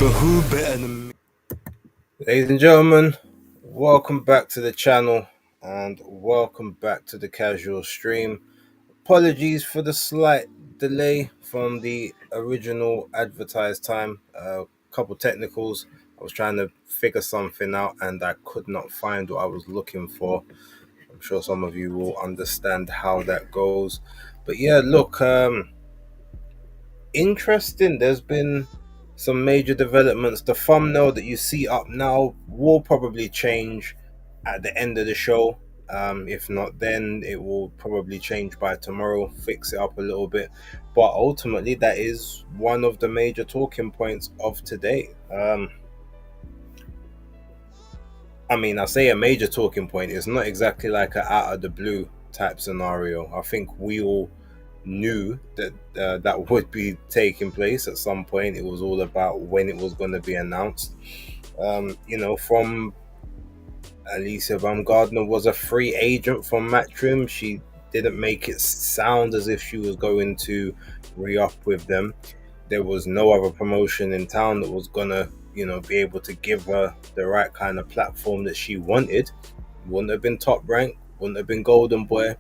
But who better than me? Ladies and gentlemen, welcome back to the channel and welcome back to the casual stream. Apologies for the slight delay from the original advertised time. A couple technicals. I was trying to figure something out and I could not find what I was looking for. I'm sure some of you will understand how that goes. But yeah, look, interesting. There's been some major developments. The thumbnail that you see up now will probably change at the end of the show. If not, then it will probably change by tomorrow, fix it up a little bit. But ultimately, that is one of the major talking points of today. I mean, I say a major talking point. It's not exactly like a out of the blue type scenario. I think we all knew that that would be taking place at some point. It was all about when it was going to be announced. From Alicia Baumgardner was a free agent from Matchroom. She didn't make it sound as if she was going to re-up with them. There was no other promotion in town that was gonna, be able to give her the right kind of platform that she wanted. Wouldn't have been Top Rank, wouldn't have been Golden Boy,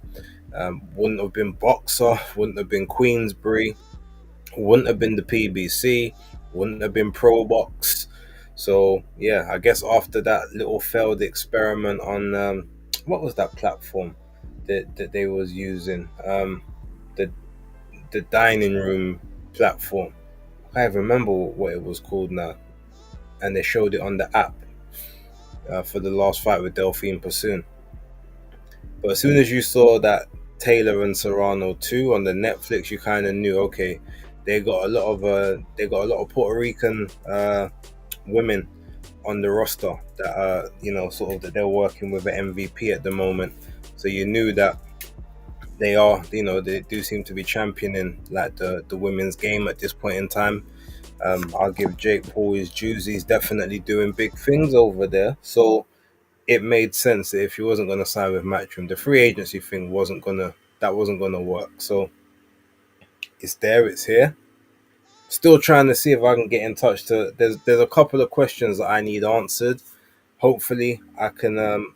wouldn't have been Boxer, wouldn't have been Queensbury, wouldn't have been the PBC, wouldn't have been Pro Box. So yeah, I guess after that little failed experiment on what was that platform that they was using, the the dining room platform. I can't remember what it was called now, and they showed it on the app for the last fight with Delphine Passoon. But as soon as you saw that Taylor and Serrano 2 on the Netflix, you kind of knew, okay, they got a lot of Puerto Rican women on the roster that are, sort of that they're working with an MVP at the moment. So you knew that they do seem to be championing like the women's game at this point in time. I'll give Jake Paul his dues. He's definitely doing big things over there. So it made sense that if he wasn't going to sign with Matchroom, the free agency thing wasn't gonna work. So it's there, it's here. Still trying to see if I can get in touch to. There's a couple of questions that I need answered. Hopefully, I can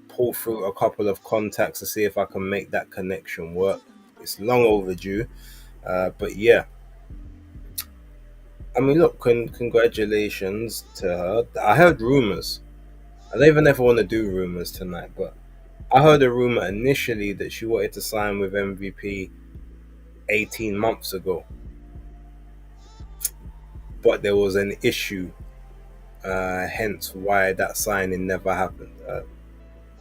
pull through a couple of contacts to see if I can make that connection work. It's long overdue, but yeah. I mean, look, congratulations to her. I heard rumors. I don't even ever want to do rumors tonight, but I heard a rumor initially that she wanted to sign with MVP 18 months ago, but there was an issue, hence why that signing never happened.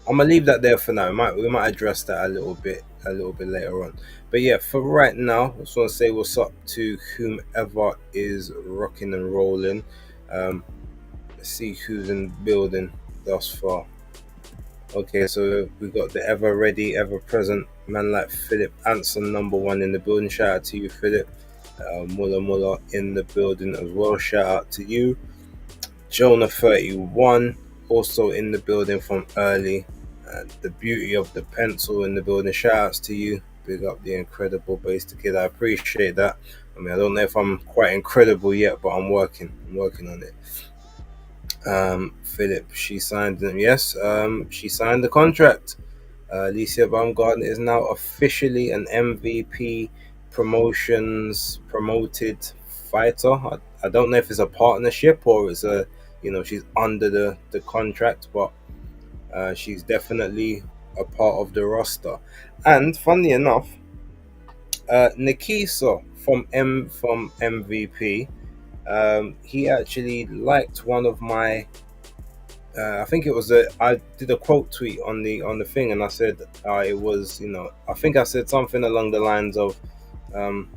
I'm gonna leave that there for now. We might address that a little bit later on. But yeah, for right now, I just want to say what's up to whomever is rocking and rolling. Let's see who's in the building thus far. Okay, so we got the ever ready, ever present man like Philip Anson, number one in the building. Shout out to you, Philip. Mulla in the building as well. Shout out to you. Jonah 31 also in the building from early. The beauty of the pencil in the building. Shout outs to you. Big up the incredible base to kid. I appreciate that. I mean, I don't know if I'm quite incredible yet, but I'm working. I'm working on it. Philip, she signed them. Yes, she signed the contract. Alicia Baumgartner is now officially an MVP promotions promoted fighter. I don't know if it's a partnership or it's she's under the contract, but she's definitely a part of the roster. And funny enough, Nikisa from MVP, he actually liked one of my. I think it was I did a quote tweet on the thing, and I said it was I think I said something along the lines of, um,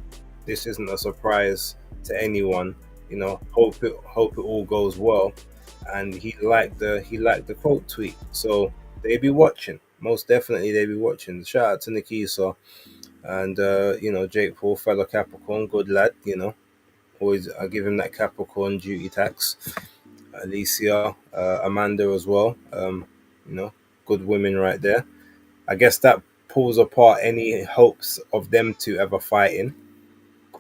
"This isn't a surprise to anyone. Hope it all goes well." And he liked the quote tweet, so they be watching. Most definitely, they be watching. Shout out to Nikisa and Jake Paul, fellow Capricorn, good lad. Always I give him that Capricorn duty tax. Alicia, Amanda as well. You know, good women right there. I guess that pulls apart any hopes of them two ever fighting,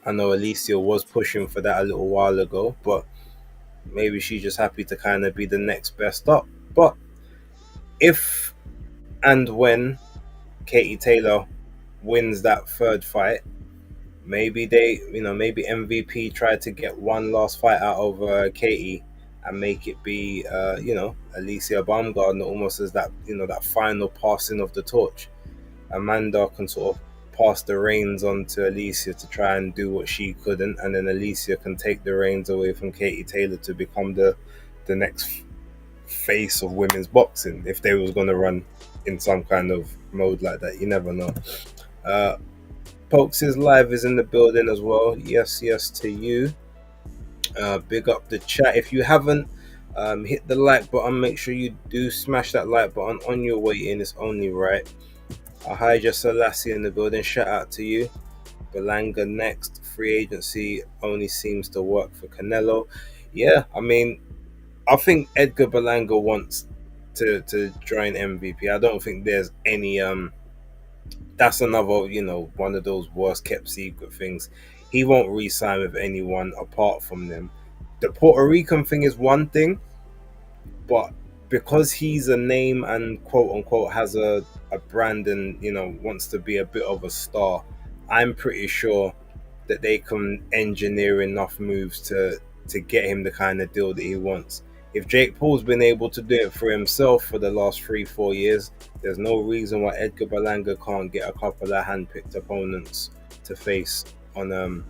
I know Alicia was pushing for that a little while ago, but maybe she's just happy to kind of be the next best up. But if and when Katie Taylor wins that third fight, maybe maybe MVP tried to get one last fight out of Katie and make it be, Alicia Baumgardner, almost as that, that final passing of the torch. Amanda can sort of pass the reins on to Alicia to try and do what she couldn't, and then Alicia can take the reins away from Katie Taylor to become the next face of women's boxing if they was going to run in some kind of mode like that. You never know. Uh, Pokes is live is in the building as well. Yes, yes to you. Big up the chat. If you haven't, hit the like button. Make sure you do smash that like button on your way in. It's only right. Ahija Selassie in the building. Shout out to you. Belanga next. Free agency only seems to work for Canelo. Yeah, I mean, I think Edgar Belanga wants to join MVP. I don't think there's any that's another, one of those worst kept secret things. He won't re-sign with anyone apart from them. The Puerto Rican thing is one thing, but because he's a name and quote unquote has a brand and wants to be a bit of a star, I'm pretty sure that they can engineer enough moves to get him the kind of deal that he wants. If Jake Paul's been able to do it for himself for the last 3-4 years, there's no reason why Edgar Berlanga can't get a couple of hand-picked opponents to face on.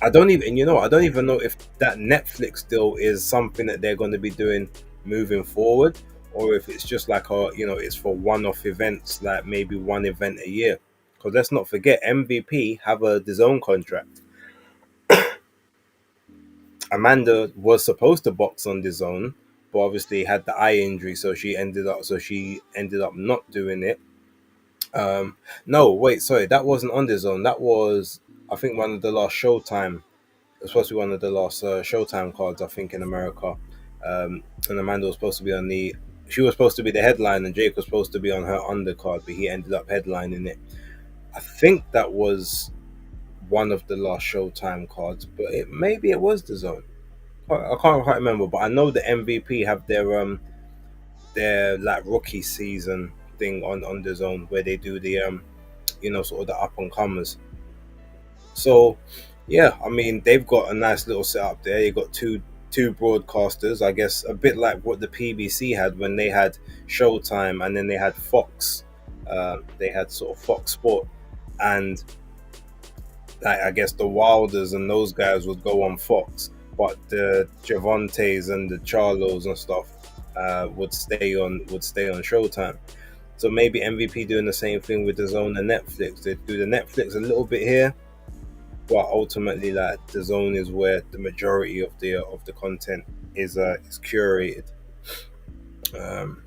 I don't even know if that Netflix deal is something that they're going to be doing moving forward, or if it's just like it's for one-off events, like maybe one event a year. Because let's not forget, MVP have a DAZN contract. Amanda was supposed to box on DAZN, but obviously had the eye injury, so she ended up not doing it. No, wait, sorry, that wasn't on DAZN. That was, I think, one of the last Showtime. It was supposed to be one of the last Showtime cards, I think, in America. And Amanda was supposed to be on the. She was supposed to be the headline, and Jake was supposed to be on her undercard, but he ended up headlining it. I think that was one of the last Showtime cards, but maybe it was DAZN. I can't quite remember, but I know the MVP have their like rookie season thing on DAZN where they do the sort of the up and comers. So yeah, I mean they've got a nice little setup there. You got two broadcasters, I guess, a bit like what the PBC had when they had Showtime, and then they had Fox. They had sort of Fox Sport, and like, I guess the Wilders and those guys would go on Fox, but the Javantes and the Charlos and stuff would stay on Showtime. So maybe MVP doing the same thing with DAZN and Netflix. They do the Netflix a little bit here, but ultimately, like DAZN is where the majority of the content is curated. Um,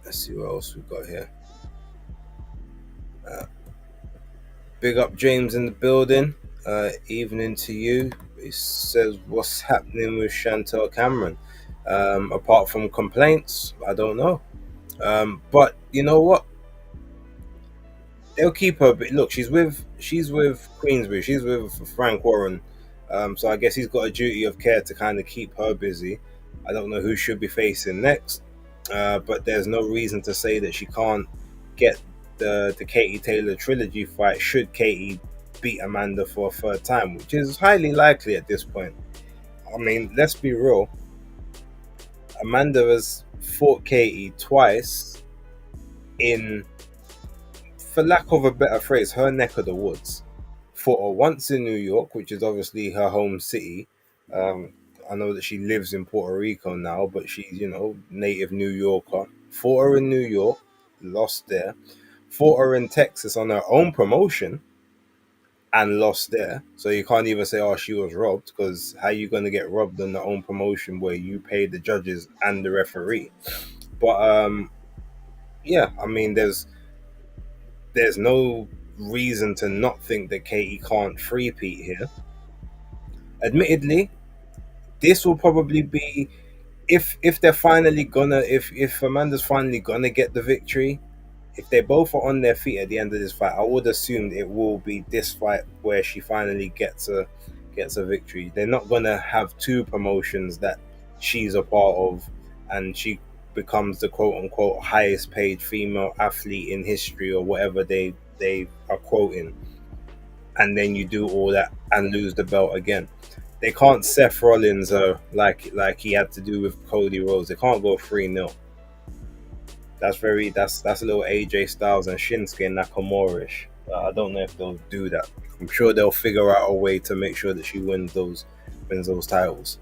let's see what else we've got here. Uh, Big up James in the building. Evening to you. He says, "What's happening with Chantel Cameron? Apart from complaints, I don't know. But you know what? They'll keep her. But look, she's with Queensbury. She's with Frank Warren. So I guess he's got a duty of care to kind of keep her busy. I don't know who should be facing next, but there's no reason to say that she can't get the Katie Taylor trilogy fight should Katie beat Amanda for a third time, which is highly likely at this point. I mean, let's be real. Amanda has fought Katie twice in, for lack of a better phrase, her neck of the woods. Fought her once in New York, which is obviously her home city. Um, I know that she lives in Puerto Rico now, but she's, native New Yorker. Fought her in New York, lost there. Fought her in Texas on her own promotion and lost there. So you can't even say, oh, she was robbed, because how you going to get robbed on their own promotion where you pay the judges and the referee? But yeah, I mean, there's no reason to not think that Katie can't three-peat here. Admittedly, this will probably be, if they're finally gonna, if Amanda's finally gonna get the victory, if they both are on their feet at the end of this fight, I would assume it will be this fight where she finally gets a victory. They're not gonna have two promotions that she's a part of, and she becomes the quote unquote highest paid female athlete in history or whatever they are quoting, and then you do all that and lose the belt again. They can't Seth Rollins like he had to do with Cody Rhodes. They can't go 3-0. That's a little AJ Styles and Shinsuke Nakamura-ish. I don't know if they'll do that. I'm sure they'll figure out a way to make sure that she wins those titles.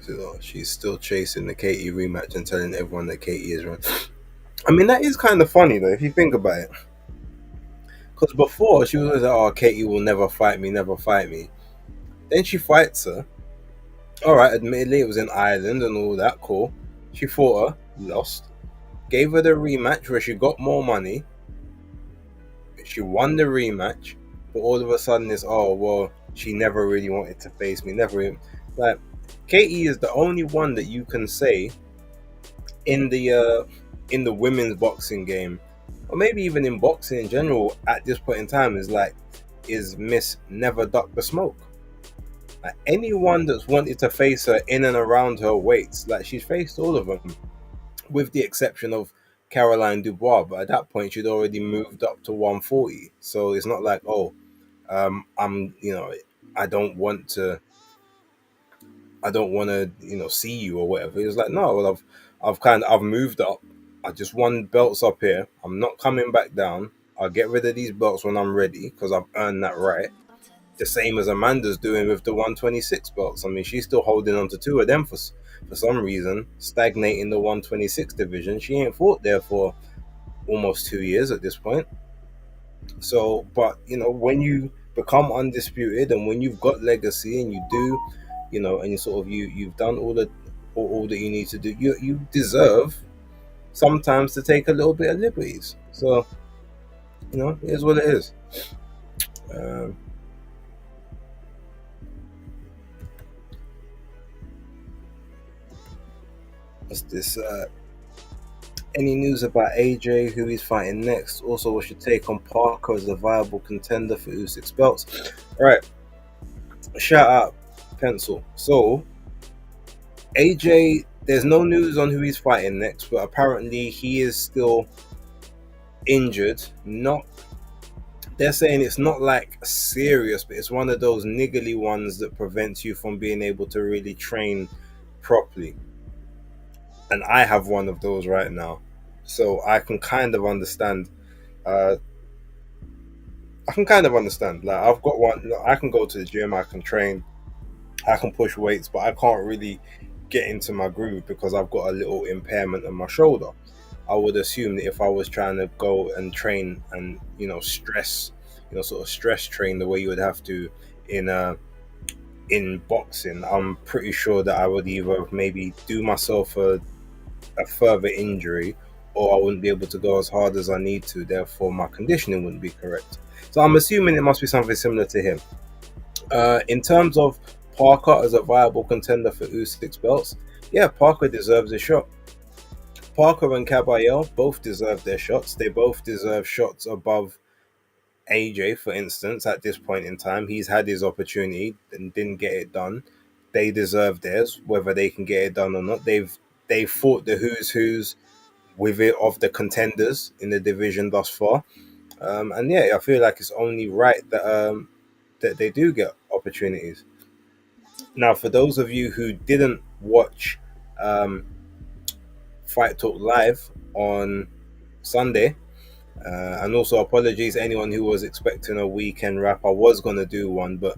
So she's still chasing the Katie rematch and telling everyone that Katie is right. I mean, that is kind of funny though if you think about it. Because before she was always like, "Oh, Katie will never fight me, never fight me." Then she fights her. All right, admittedly it was in Ireland and all that. Cool. She fought her, lost. Gave her the rematch where she got more money. She won the rematch, but all of a sudden it's, oh well, she never really wanted to face me. Never even, like, Katie is the only one that you can say in the women's boxing game, or maybe even in boxing in general at this point in time, is Miss Never Duck the Smoke. Like, anyone that's wanted to face her in and around her weights, like, she's faced all of them, with the exception of Caroline Dubois. But at that point, she'd already moved up to 140. So it's not like, oh, I'm, I don't want to, see you or whatever. It was like, no, well, I've moved up. I just won belts up here. I'm not coming back down. I'll get rid of these belts when I'm ready because I've earned that right. The same as Amanda's doing with the 126 belts. I mean, she's still holding on to two of them for some reason, stagnating the 126 division. She ain't fought there for almost 2 years at this point. So, but when you become undisputed and when you've got legacy and you do, and you sort of you've done all that you need to do, you deserve sometimes to take a little bit of liberties. So, it is what it is. Um, what's this? Any news about AJ, who he's fighting next? Also, what's your take on Parker as a viable contender for Usyk's belts? All right, shout out Pencil. So, AJ, there's no news on who he's fighting next, but apparently he is still injured. They're saying it's not like serious, but it's one of those niggly ones that prevents you from being able to really train properly. And I have one of those right now, so I can kind of understand. Uh, Like, I've got one. I can go to the gym. I can train. I can push weights, but I can't really get into my groove because I've got a little impairment on my shoulder. I would assume that if I was trying to go and train and stress, sort of stress train the way you would have to in in boxing, I'm pretty sure that I would either maybe do myself a further injury, or I wouldn't be able to go as hard as I need to. Therefore, my conditioning wouldn't be correct. So I'm assuming it must be something similar to him. In terms of Parker as a viable contender for Usyk's belts, yeah, Parker deserves a shot. Parker and Caballero both deserve their shots. They both deserve shots above AJ, for instance. At this point in time, he's had his opportunity and didn't get it done. They deserve theirs, whether they can get it done or not. They've fought the who's with it of the contenders in the division thus far. And yeah, I feel like it's only right that they do get opportunities. Now, for those of you who didn't watch Fight Talk Live on Sunday, and also apologies to anyone who was expecting a weekend wrap. I was going to do one, but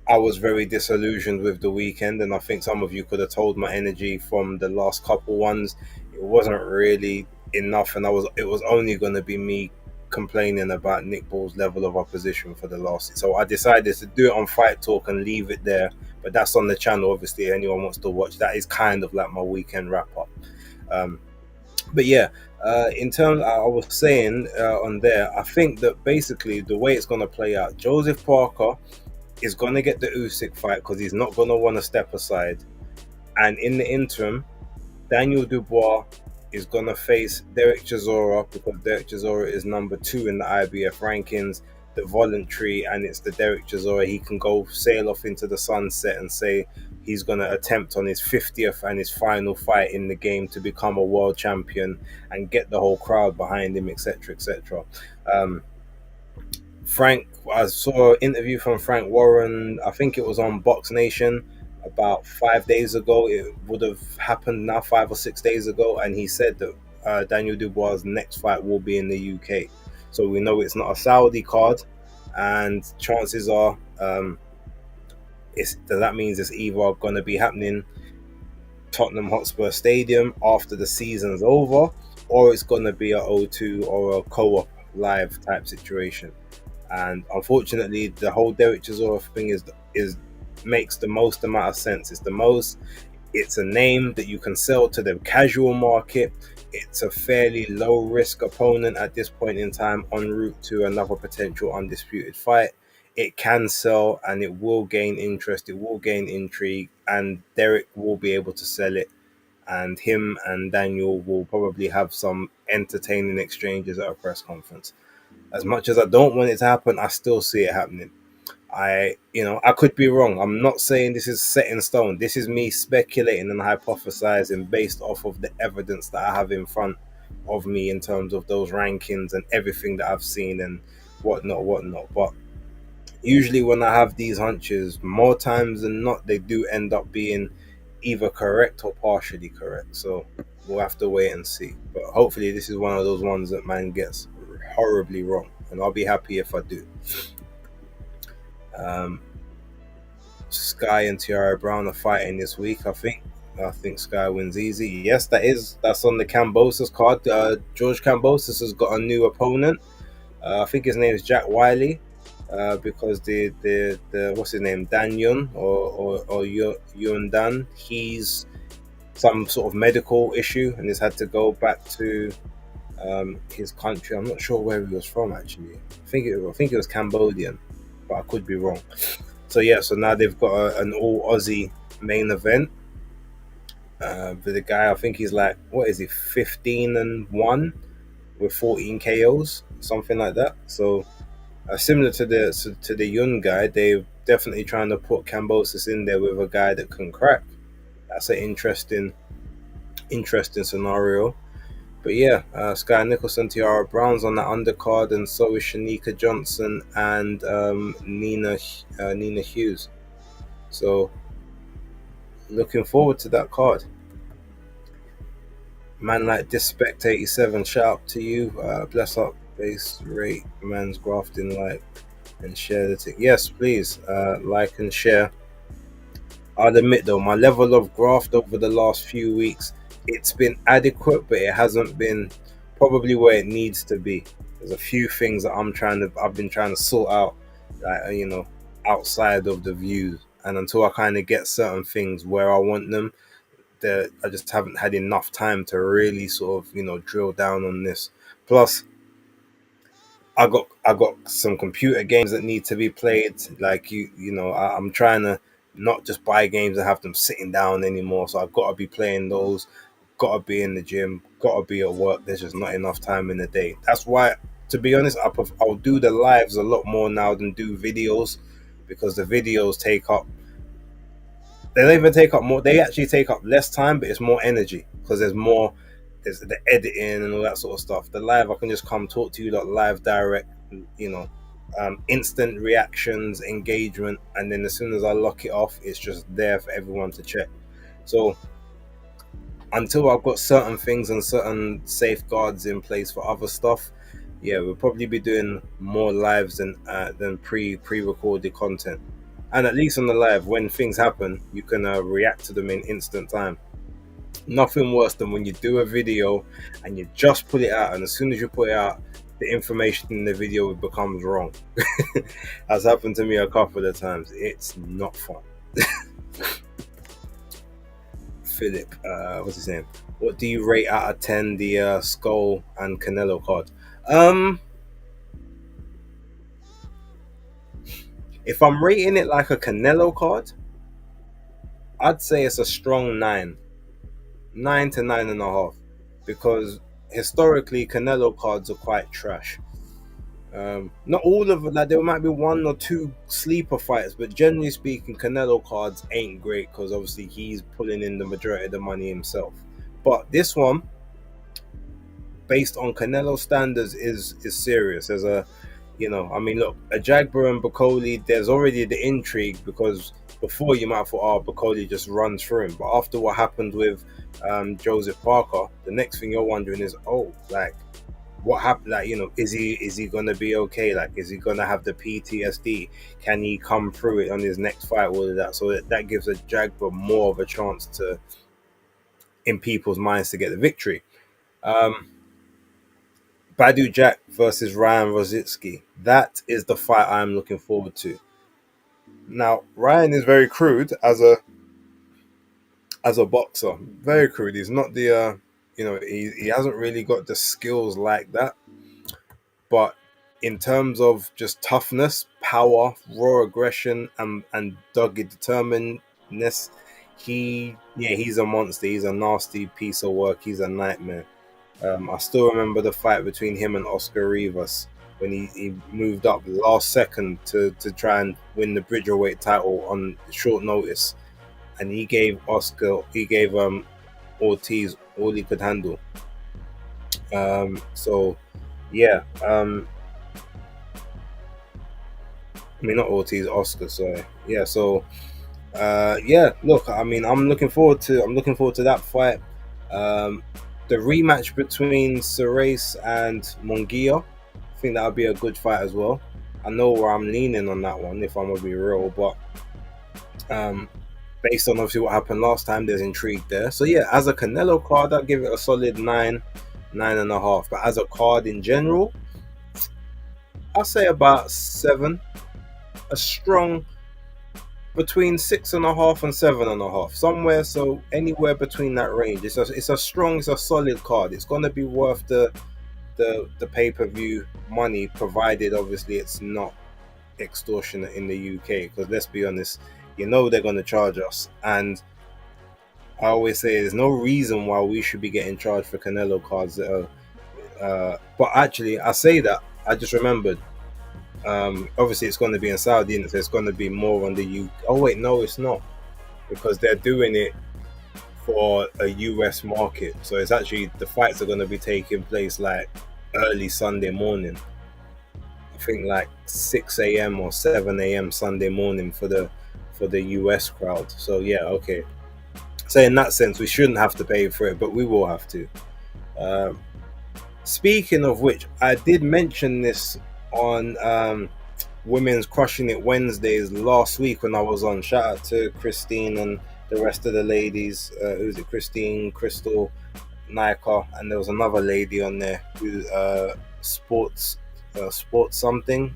I was very disillusioned with the weekend, and I think some of you could have told my energy from the last couple ones. It wasn't really enough, and it was only going to be me complaining about Nick Ball's level of opposition for the last. So I decided to do it on Fight Talk and leave it there. But that's on the channel, obviously. If anyone wants to watch, that is kind of like my weekend wrap up. But yeah, in terms, I was saying on there, I think that basically the way it's going to play out, Joseph Parker is going to get the Usyk fight because he's not going to want to step aside, and in the interim, Daniel Dubois is going to face Derek Chisora because Derek Chisora is number 2 in the IBF rankings, the voluntary, and it's the Derek Chisora. He can go sail off into the sunset and say he's going to attempt on his 50th and his final fight in the game to become a world champion and get the whole crowd behind him, etc., etc. Um, Frank, I saw an interview from Frank Warren. I think it was on Box Nation about 5 days ago. It would have happened now 5 or 6 days ago, and he said that Daniel Dubois' next fight will be in the UK. So we know it's not a Saudi card, and chances are, that means it's either going to be happening Tottenham Hotspur Stadium after the season's over, or it's going to be a O2 or a co-op live type situation. And unfortunately, the whole Derek Chisora thing is makes the most amount of sense. It's a name that you can sell to the casual market. It's a fairly low risk opponent at this point in time, en route to another potential undisputed fight. It can sell and it will gain interest, it will gain intrigue, and Derek will be able to sell it. And him and Daniel will probably have some entertaining exchanges at a press conference. As much as I don't want it to happen, I still see it happening. I could be wrong. I'm not saying this is set in stone. This is me speculating and hypothesizing based off of the evidence that I have in front of me in terms of those rankings and everything that I've seen and whatnot. But usually when I have these hunches, more times than not, they do end up being either correct or partially correct. So we'll have to wait and see. But hopefully this is one of those ones that man gets horribly wrong, and I'll be happy if I do. Sky and Tiara Brown are fighting this week. I think Sky wins easy. Yes, that's on the Kambosos card. George Kambosos has got a new opponent. I think his name is Jack Wiley. Because the what's his name, Dan Yun or Yun Dan, he's some sort of medical issue and has had to go back to his country. I'm not sure where he was from actually. I think it was Cambodian, but I could be wrong. So yeah, so now they've got an all Aussie main event. With the guy, I think he's like, what is he, 15-1 with 14 KOs, something like that. So similar to the Yun guy, they're definitely trying to put Kambosos in there with a guy that can crack. That's an interesting scenario. But yeah, Sky Nicholson, Tiara Brown's on that undercard, and so is Shanika Johnson and Nina Hughes. So looking forward to that card. Man like Dispect87, shout out to you. Bless up, base rate, man's grafting, like and share the thing. Yes, please, like and share. I'll admit though, my level of graft over the last few weeks, it's been adequate, but it hasn't been probably where it needs to be. There's a few things that I've been trying to sort out, like, outside of the views, and until I kind of get certain things where I want them, I just haven't had enough time to really sort of drill down on this. Plus, I got some computer games that need to be played. Like I'm trying to not just buy games and have them sitting down anymore. So I've got to be playing those. Got to be in the gym. Got to be at work. There's just not enough time in the day. That's why, to be honest, I'll do the lives a lot more now than do videos, because the videos take up. They don't even take up more. They actually take up less time, but it's more energy because there's the editing and all that sort of stuff. The live, I can just come talk to you like live, direct, instant reactions, engagement, and then as soon as I lock it off, it's just there for everyone to check. So until I've got certain things and certain safeguards in place for other stuff, yeah, we'll probably be doing more lives than pre-recorded content. And at least on the live, when things happen, you can react to them in instant time. Nothing worse than when you do a video and you just put it out, and as soon as you put it out, the information in the video becomes wrong. That's happened to me a couple of times. It's not fun. Philip, what's his name? What do you rate out of 10 the Skull and Canelo card? Um, if I'm rating it like a Canelo card, I'd say it's a strong 9, 9 to 9.5, because historically Canelo cards are quite trash. Not all of it, like there might be one or two sleeper fights, but generally speaking, Canelo cards ain't great because obviously he's pulling in the majority of the money himself. But this one, based on Canelo standards, is serious. There's a, I mean, look, a Jagber and Bacoli, there's already the intrigue because before you might have thought, oh, Bacoli just runs through him, but after what happened with Joseph Parker, the next thing you're wondering is, oh, like what happened, like, is he gonna be okay, like is he gonna have the PTSD, can he come through it on his next fight, all of that, so that gives a Jagba more of a chance to, in people's minds, to get the victory. um Badu Jack versus Ryan Rositsky, that is the fight I'm looking forward to. Now Ryan is very crude as a boxer, very crude. He's not the he hasn't really got the skills like that. But in terms of just toughness, power, raw aggression, and dogged determinedness, he's a monster. He's a nasty piece of work. He's a nightmare. I still remember the fight between him and Oscar Rivas when he moved up last second to try and win the Bridgerweight title on short notice, and he gave Ortiz all he could handle. So yeah, I mean, not Ortiz, Oscar. Sorry. Yeah. So, yeah. Look, I mean, I'm looking forward to that fight. Um, the rematch between Serace and Munguia, I think that would be a good fight as well. I know where I'm leaning on that one, if I'm gonna be real, but um, based on obviously what happened last time, there's intrigue there. So yeah, as a Canelo card, I'd give it a solid 9, 9.5. But as a card in general, I'll say about 7. A strong between 6.5 and 7.5, somewhere. So anywhere between that range. It's a solid card. It's gonna be worth the pay-per-view money, provided obviously it's not extortionate in the UK. Because let's be honest, they're gonna charge us, and I always say there's no reason why we should be getting charged for Canelo cards that are. But actually, I say that I just remembered. Obviously, it's going to be in Saudi, and so it's going to be more on the U. Oh wait, no, it's not, because they're doing it for a US market. So it's actually, the fights are going to be taking place like early Sunday morning. I think like 6 a.m. or 7 a.m. Sunday morning for the US crowd. So yeah, okay. So in that sense, we shouldn't have to pay for it, but we will have to. Um, Speaking of which, I did mention this on Women's Crushing It Wednesdays last week when I was on. Shout out to Christine and the rest of the ladies. Who's it? Christine, Crystal, Nika, and there was another lady on there who sports something.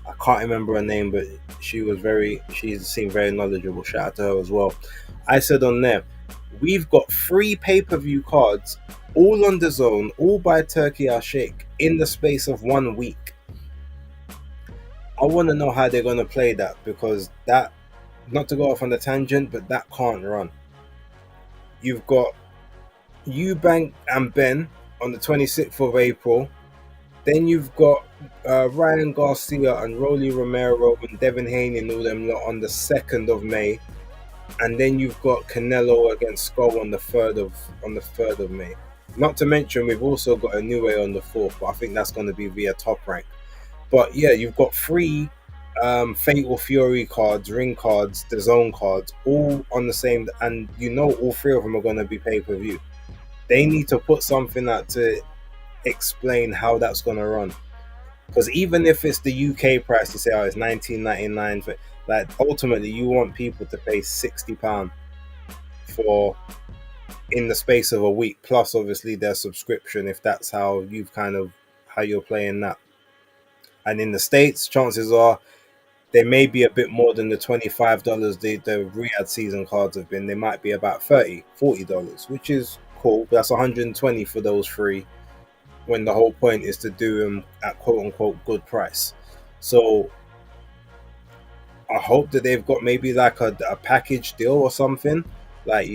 I can't remember her name, but she seemed very knowledgeable. Shout out to her as well. I said on there, we've got 3 pay-per-view cards, all on the zone, all by Turkey Al Sheikh, in the space of 1 week. I want to know how they're going to play that, because that, not to go off on a tangent, but that can't run. You've got Eubank and Ben on the 26th of April. Then you've got Ryan Garcia and Rolly Romero and Devin Haney and all them lot on the 2nd of May. And then you've got Canelo against Skull on the 3rd of May. Not to mention, we've also got a new way on the 4th, but I think that's going to be via Top Rank. But yeah, you've got 3 Fatal Fury cards, ring cards, the zone cards, all on the same, and all 3 of them are going to be pay-per-view. They need to put something out to explain how that's going to run. Because even if it's the UK price, you say, oh, it's 19.99, like ultimately you want people to pay £60 for, in the space of a week, plus obviously their subscription, if that's how you're playing that. And in the States, chances are they may be a bit more than the $25 the Riyadh season cards have been. They might be about $30, $40, which is cool. That's 120 for those three. When the whole point is to do them at quote unquote good price. So I hope that they've got maybe like a package deal or something, like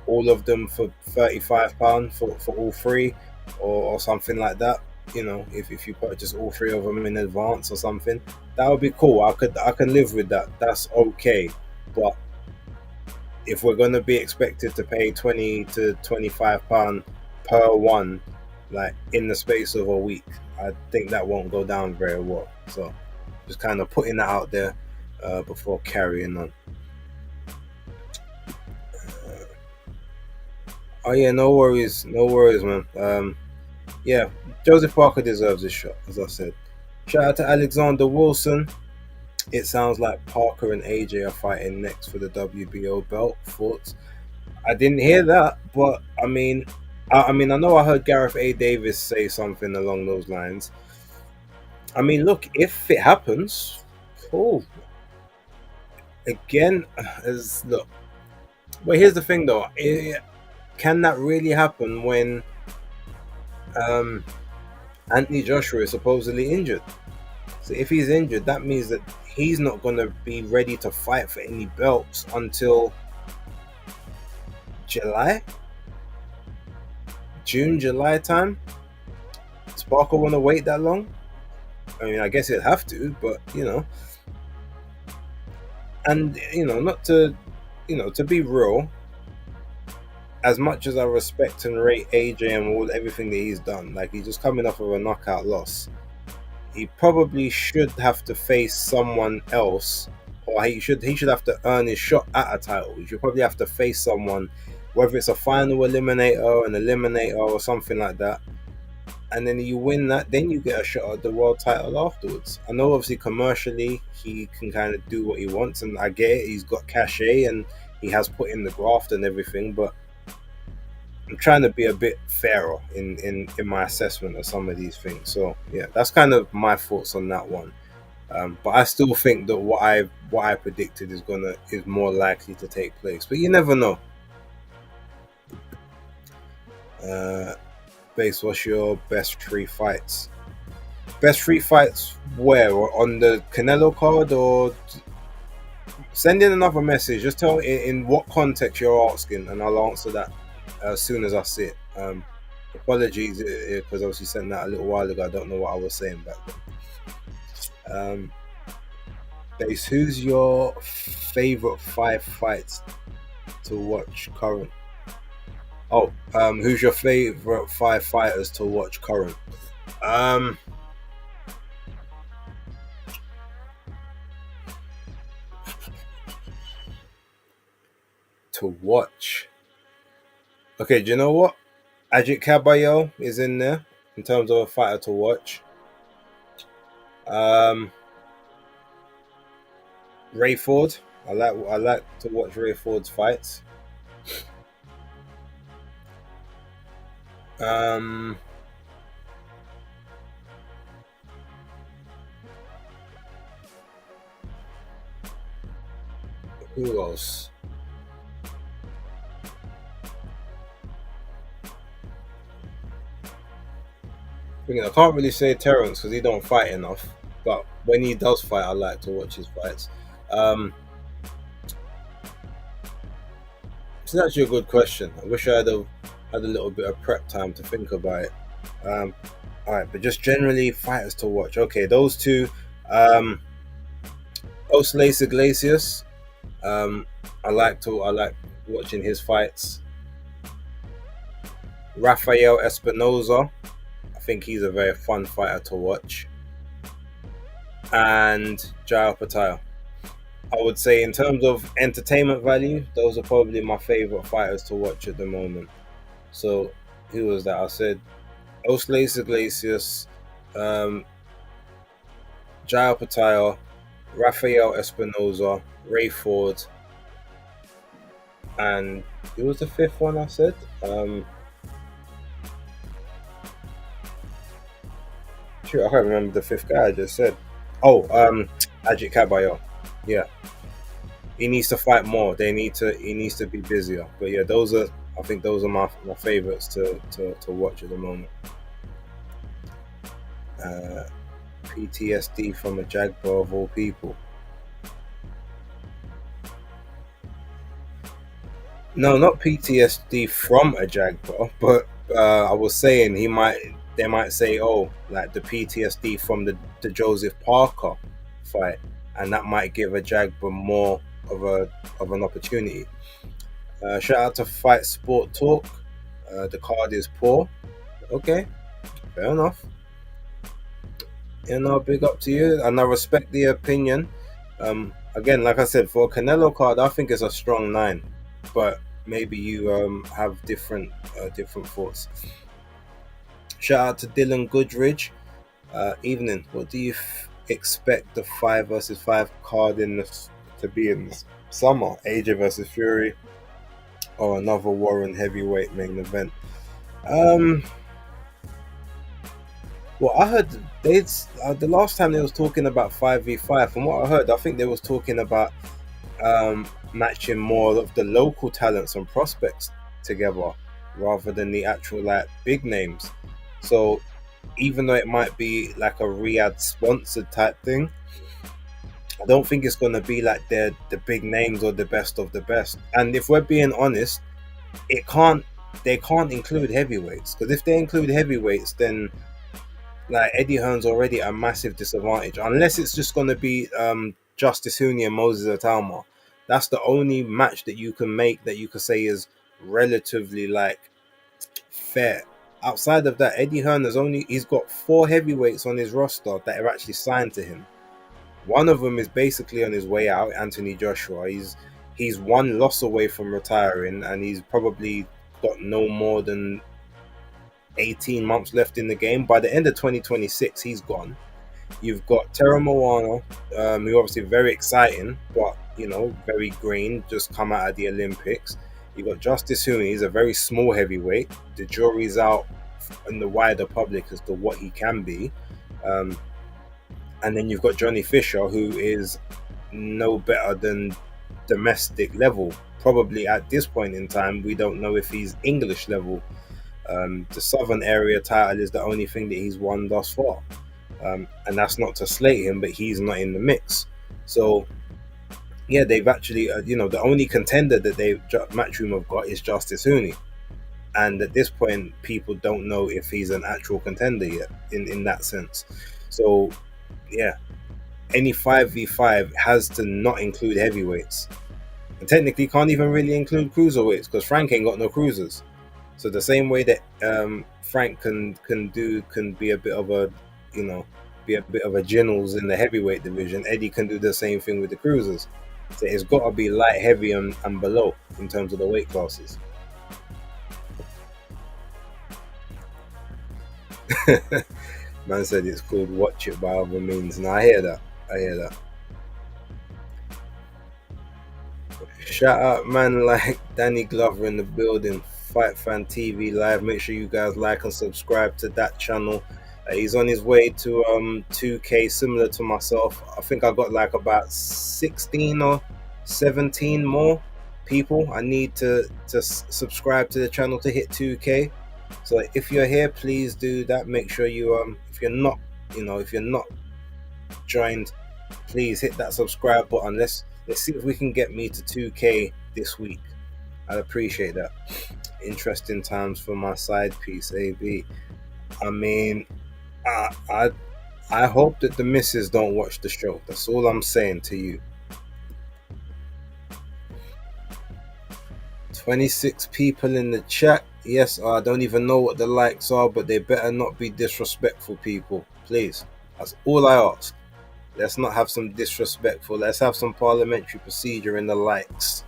all of them for £35 for all three, or something like that. If you purchase all three of them in advance or something, that would be cool. I can live with that. That's okay. But if we're gonna be expected to pay £20 to £25 per one, like in the space of a week, I think that won't go down very well. So just kind of putting that out there before carrying on. Oh yeah, no worries, man. Yeah, Joseph Parker deserves this shot, as I said. Shout out to Alexander Wilson. It sounds like Parker and AJ are fighting next for the WBO belt. Thoughts? I didn't hear that, but I know I heard Gareth A. Davis say something along those lines. I mean, look, if it happens, oh, again, look. But here's the thing, though. Can that really happen when Anthony Joshua is supposedly injured? So if he's injured, that means that he's not going to be ready to fight for any belts until June, July time. Does Parker want to wait that long? I mean, I guess he'd have to, but and not to, to be real, as much as I respect and rate AJ and everything that he's done, like he's just coming off of a knockout loss, he probably should have to face someone else, or he should have to earn his shot at a title. He should probably have to face someone, whether it's a final eliminator, an eliminator, or something like that. And then you win that, then you get a shot at the world title afterwards. I know obviously commercially he can kind of do what he wants, and I get it, he's got cachet and he has put in the graft and everything, but I'm trying to be a bit fairer in my assessment of some of these things. So yeah, that's kind of my thoughts on that one. But I still think that what I predicted is more likely to take place. But you never know. Base, what's your best three fights? Best three fights where? On the Canelo card, or send in another message? Just tell in what context you're asking, and I'll answer that as soon as I see it. Apologies because obviously sent that a little while ago. I don't know what I was saying back then. Base, who's your favorite 5 fights to watch current? Who's your favorite 5 fighters to watch current? To watch. Okay, do you know what? Ajit Caballero is in there in terms of a fighter to watch. Ray Ford. I like to watch Ray Ford's fights. Who else? I can't really say Terrence because he don't fight enough. But when he does fight, I like to watch his fights. It's actually a good question. I wish I had a little bit of prep time to think about it. All right, but just generally fighters to watch. Okay, those two. Osleis Iglesias. I like watching his fights. Rafael Espinoza. I think he's a very fun fighter to watch. And Jai Patel. I would say in terms of entertainment value, those are probably my favorite fighters to watch at the moment. So who was that? I said Osleis Iglesias, Jai Patel, Rafael Espinoza, Ray Ford, and who was the 5th one I said? I can't remember the 5th guy I just said. Oh, Ajit Kabayo. Yeah, he needs to fight more. He needs to be busier. But yeah, those are, I think those are my favorites to watch at the moment. Uh, PTSD from a Jagbar of all people. No, not PTSD from a Jaguar, but I was saying they might say, oh, like the PTSD from the Joseph Parker fight, and that might give a Jaguar more of a of an opportunity. Shout out to Fight Sport Talk. The card is poor. Okay, fair enough. Big up to you, and I respect the opinion. Again, like I said, for a Canelo card, I think it's a strong nine, but maybe you have different thoughts. Shout out to Dylan Goodridge. Evening. What do you expect the 5 versus 5 card to be in this summer? AJ versus Fury or another Warren heavyweight main event? Um, well, I heard the last time they was talking about 5v5. From what I heard, I think they was talking about matching more of the local talents and prospects together rather than the actual like big names. So even though it might be like a Riyadh sponsored type thing, I don't think it's gonna be like the big names or the best of the best. And if we're being honest, it can't they can't include heavyweights, because if they include heavyweights, then like Eddie Hearn's already at a massive disadvantage. Unless it's just gonna be Justice Hooney and Moses Atalma. That's the only match that you can make that you could say is relatively like fair. Outside of that, Eddie Hearn he's got 4 heavyweights on his roster that are actually signed to him. One of them is basically on his way out, Anthony Joshua. He's one loss away from retiring, and he's probably got no more than 18 months left in the game. By the end of 2026, he's gone. You've got Terra Moana, who obviously very exciting, but very green, just come out of the Olympics. You've got Justice Hooney, he's a very small heavyweight. The jury's out in the wider public as to what he can be. And then you've got Johnny Fisher, who is no better than domestic level. Probably at this point in time, we don't know if he's English level. The Southern Area title is the only thing that he's won thus far. And that's not to slate him, but he's not in the mix. So, yeah, they've actually, the only contender that Matchroom have got is Justice Hooney. And at this point, people don't know if he's an actual contender yet, in that sense. So, yeah, any 5v5 has to not include heavyweights. And technically can't even really include cruiserweights, because Frank ain't got no cruisers. So the same way that Frank can be a bit of a, be a bit of a generals in the heavyweight division, Eddie can do the same thing with the cruisers. So it's got to be light, heavy, and below in terms of the weight classes. Man said it's called Watch It by other means. Now I hear that. Shout out man like Danny Glover in the building. Fight Fan TV live. Make sure you guys like and subscribe to that channel. He's on his way to 2K, similar to myself. I think I got like about 16 or 17 more people I need to subscribe to the channel to hit 2K. So if you're here, please do that. Make sure you if you're not joined, please hit that subscribe button. Let's see if we can get me to 2K this week. I'd appreciate that. Interesting times for my side piece, AB. I mean, I hope that the missus don't watch the show. That's all I'm saying to you. 26 people in the chat. Yes, I don't even know what the likes are, but they better not be disrespectful people. Please. That's all I ask. Let's not have some disrespectful. Let's have some parliamentary procedure in the likes.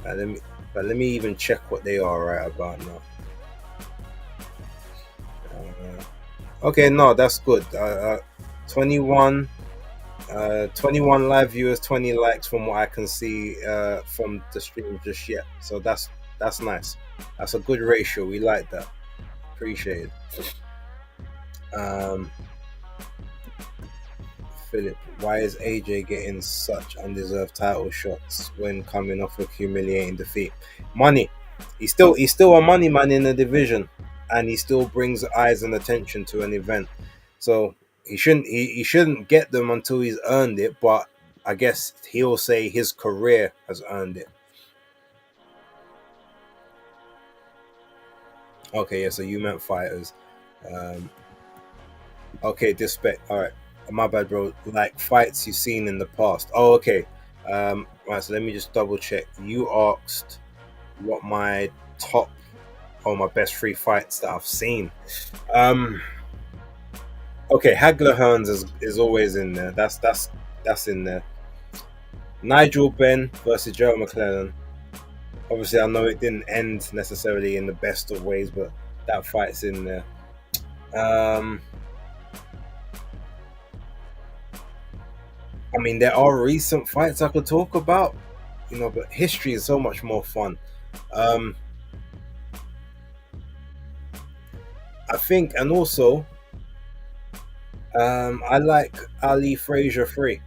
Let me even check what they are right about now. Okay, no, that's good. 21 live viewers, 20 likes from what I can see from the stream just yet. So that's nice. That's a good ratio. We like that. Appreciate it. Philip, why is AJ getting such undeserved title shots when coming off a humiliating defeat? Money. He's still a money man in the division, and he still brings eyes and attention to an event. So he shouldn't get them until he's earned it. But I guess he'll say his career has earned it. Okay, yeah. So you meant fighters. Um, okay, disrespect. All right, my bad, bro. Like fights you've seen in the past. Oh, okay. Right. So let me just double check. You asked what my top or my best three fights that I've seen. Um, okay, Hagler Hearns is always in there. That's in there. Nigel Benn versus Joe McClellan. Obviously, I know it didn't end necessarily in the best of ways, but that fight's in there. Um, I mean, there are recent fights I could talk about, but history is so much more fun. Um, I think, and also, I like Ali Frazier 3.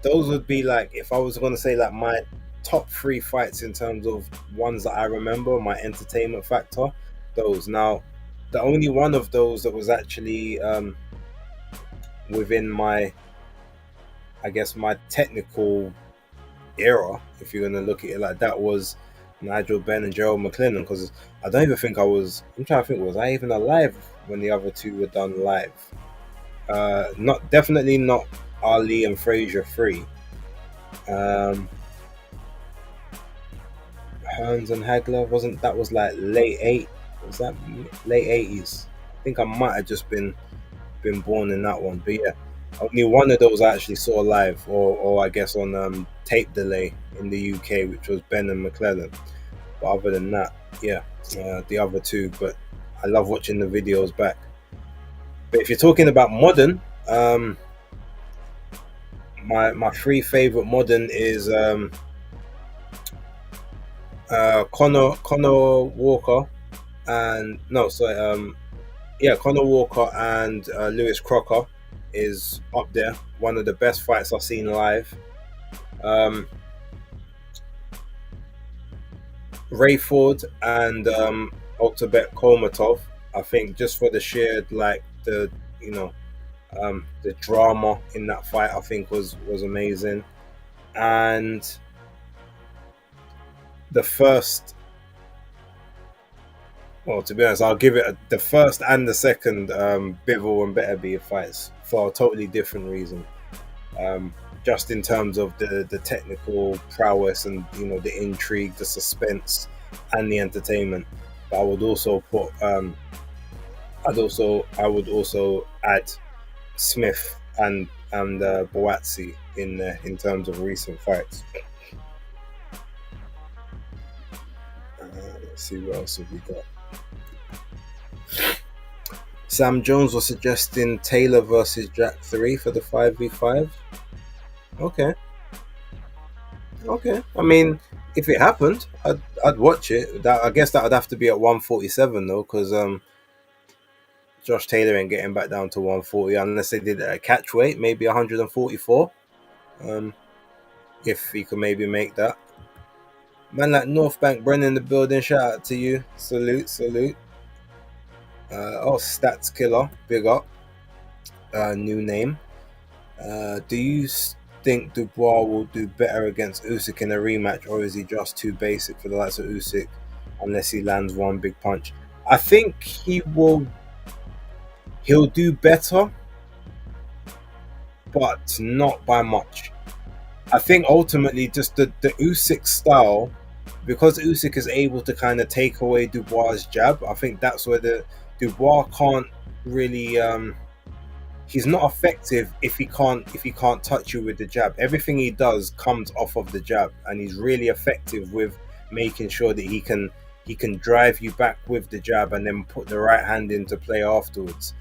Those would be like, if I was going to say like my top three fights in terms of ones that I remember, my entertainment factor, those. Now, the only one of those that was actually within my, I guess, my technical era, if you're going to look at it like that, was Nigel Benn and Gerald McClellan. Because I don't even think I was, I'm trying to think, was I even alive when the other two were done live? Not definitely not Ali and Frazier 3. Um, Hearns and Hagler wasn't that was like was that late 80s? I think I might have just been born in that one. But yeah, only one of those I actually saw live, or I guess on tape delay in the UK, which was Ben and McClellan. But other than that, yeah, the other two. But I love watching the videos back. But if you're talking about modern, my three favorite modern is Connor Walker and no, sorry, yeah, Connor Walker and Lewis Crocker is up there. One of the best fights I've seen live. Um, Rayford and Oktobek Kolmatov. I think just for the sheer like the drama in that fight, I think was amazing. And the first, well, to be honest, I'll give it the first and the second Bivol and Beterbiev fights for a totally different reason. Just in terms of the technical prowess and the intrigue, the suspense, and the entertainment. But I would also put I would also add Smith and Boatsi in there in terms of recent fights. Let's see what else have we got. Sam Jones was suggesting Taylor versus Jack 3 for the 5v5. Okay. Okay. I mean, if it happened, I'd watch it. I guess that would have to be at 147 though, because Josh Taylor ain't getting back down to 140 unless they did it at catch weight, maybe 144. If he could maybe make that. Man like North Bank Brennan in the building, shout out to you. Salute, salute. Stats Killer, big up. New name. Do you think Dubois will do better against Usyk in a rematch, or is he just too basic for the likes of Usyk unless he lands one big punch? I think he'll do better, but not by much. I think ultimately just the Usyk style, because Usyk is able to kind of take away Dubois' jab. I think that's where the Dubois can't really. He's not effective if he can't touch you with the jab. Everything he does comes off of the jab, and he's really effective with making sure that he can drive you back with the jab and then put the right hand into play afterwards.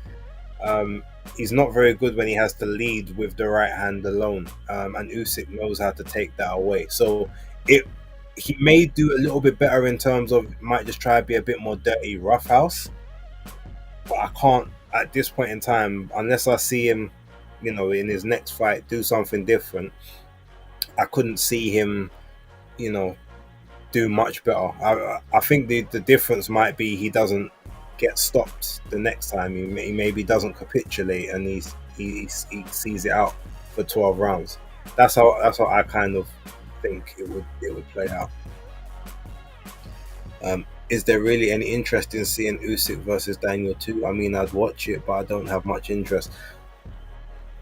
He's not very good when he has to lead with the right hand alone, and Usyk knows how to take that away. So he may do a little bit better in terms of might just try to be a bit more dirty roughhouse, but I can't at this point in time, unless I see him in his next fight do something different, I couldn't see him, you know, do much better. I think the difference might be he doesn't get stopped the next time. He maybe doesn't capitulate and he sees it out for 12 rounds. That's how I kind of think it would play out. Is there really any interest in seeing Usyk versus Daniel too? I mean, I'd watch it, but I don't have much interest.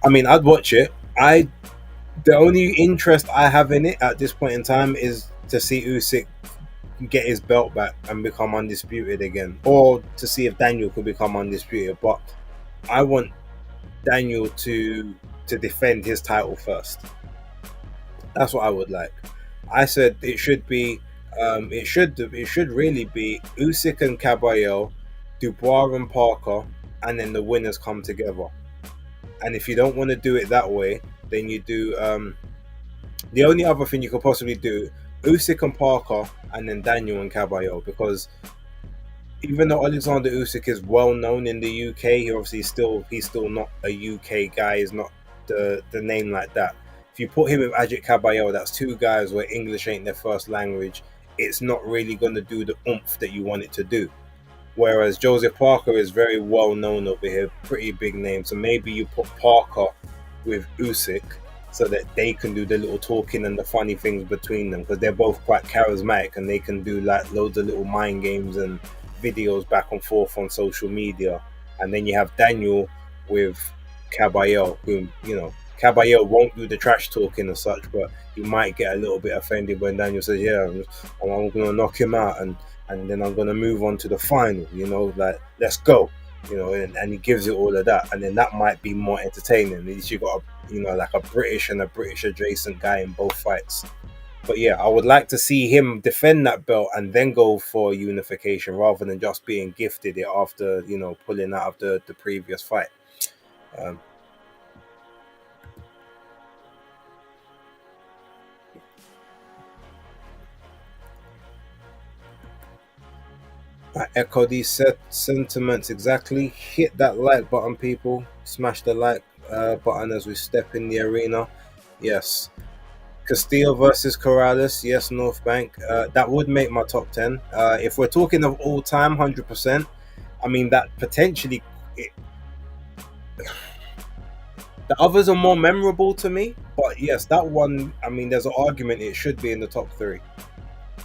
I mean, I'd watch it. I The only interest I have in it at this point in time is to see Usyk get his belt back and become undisputed again, or to see if Daniel could become undisputed. But I want Daniel to defend his title first. That's what I would like. I said it should be, it should really be Usyk and Caballero, Dubois and Parker, and then the winners come together. And if you don't want to do it that way, then you do the only other thing you could possibly do, Usyk and Parker, and then Daniel and Caballero, because even though Alexander Usyk is well known in the UK, he's still not a UK guy. He's not the name like that. If you put him with Ajit Caballero, that's two guys where English ain't their first language. It's not really going to do the oomph that you want it to do. Whereas Joseph Parker is very well known over here, pretty big name. So maybe you put Parker with Usyk so that they can do the little talking and the funny things between them, because they're both quite charismatic and they can do like loads of little mind games and videos back and forth on social media. And then you have Daniel with Caballero, who, Caballero won't do the trash talking and such, but he might get a little bit offended when Daniel says, "Yeah, I'm going to knock him out, and then I'm going to move on to the final, like, let's go." And he gives it all of that, and then that might be more entertaining. At least you got like a British and a British adjacent guy in both fights. But yeah, I would like to see him defend that belt and then go for unification rather than just being gifted it after pulling out of the previous fight. Um, I echo these sentiments exactly. Hit that like button, people. Smash the like button as we step in the arena. Yes. Castillo versus Corrales. Yes, North Bank. That would make my top 10. If we're talking of all time, 100%. I mean, that potentially. The others are more memorable to me. But yes, that one, I mean, there's an argument it should be in the top 3.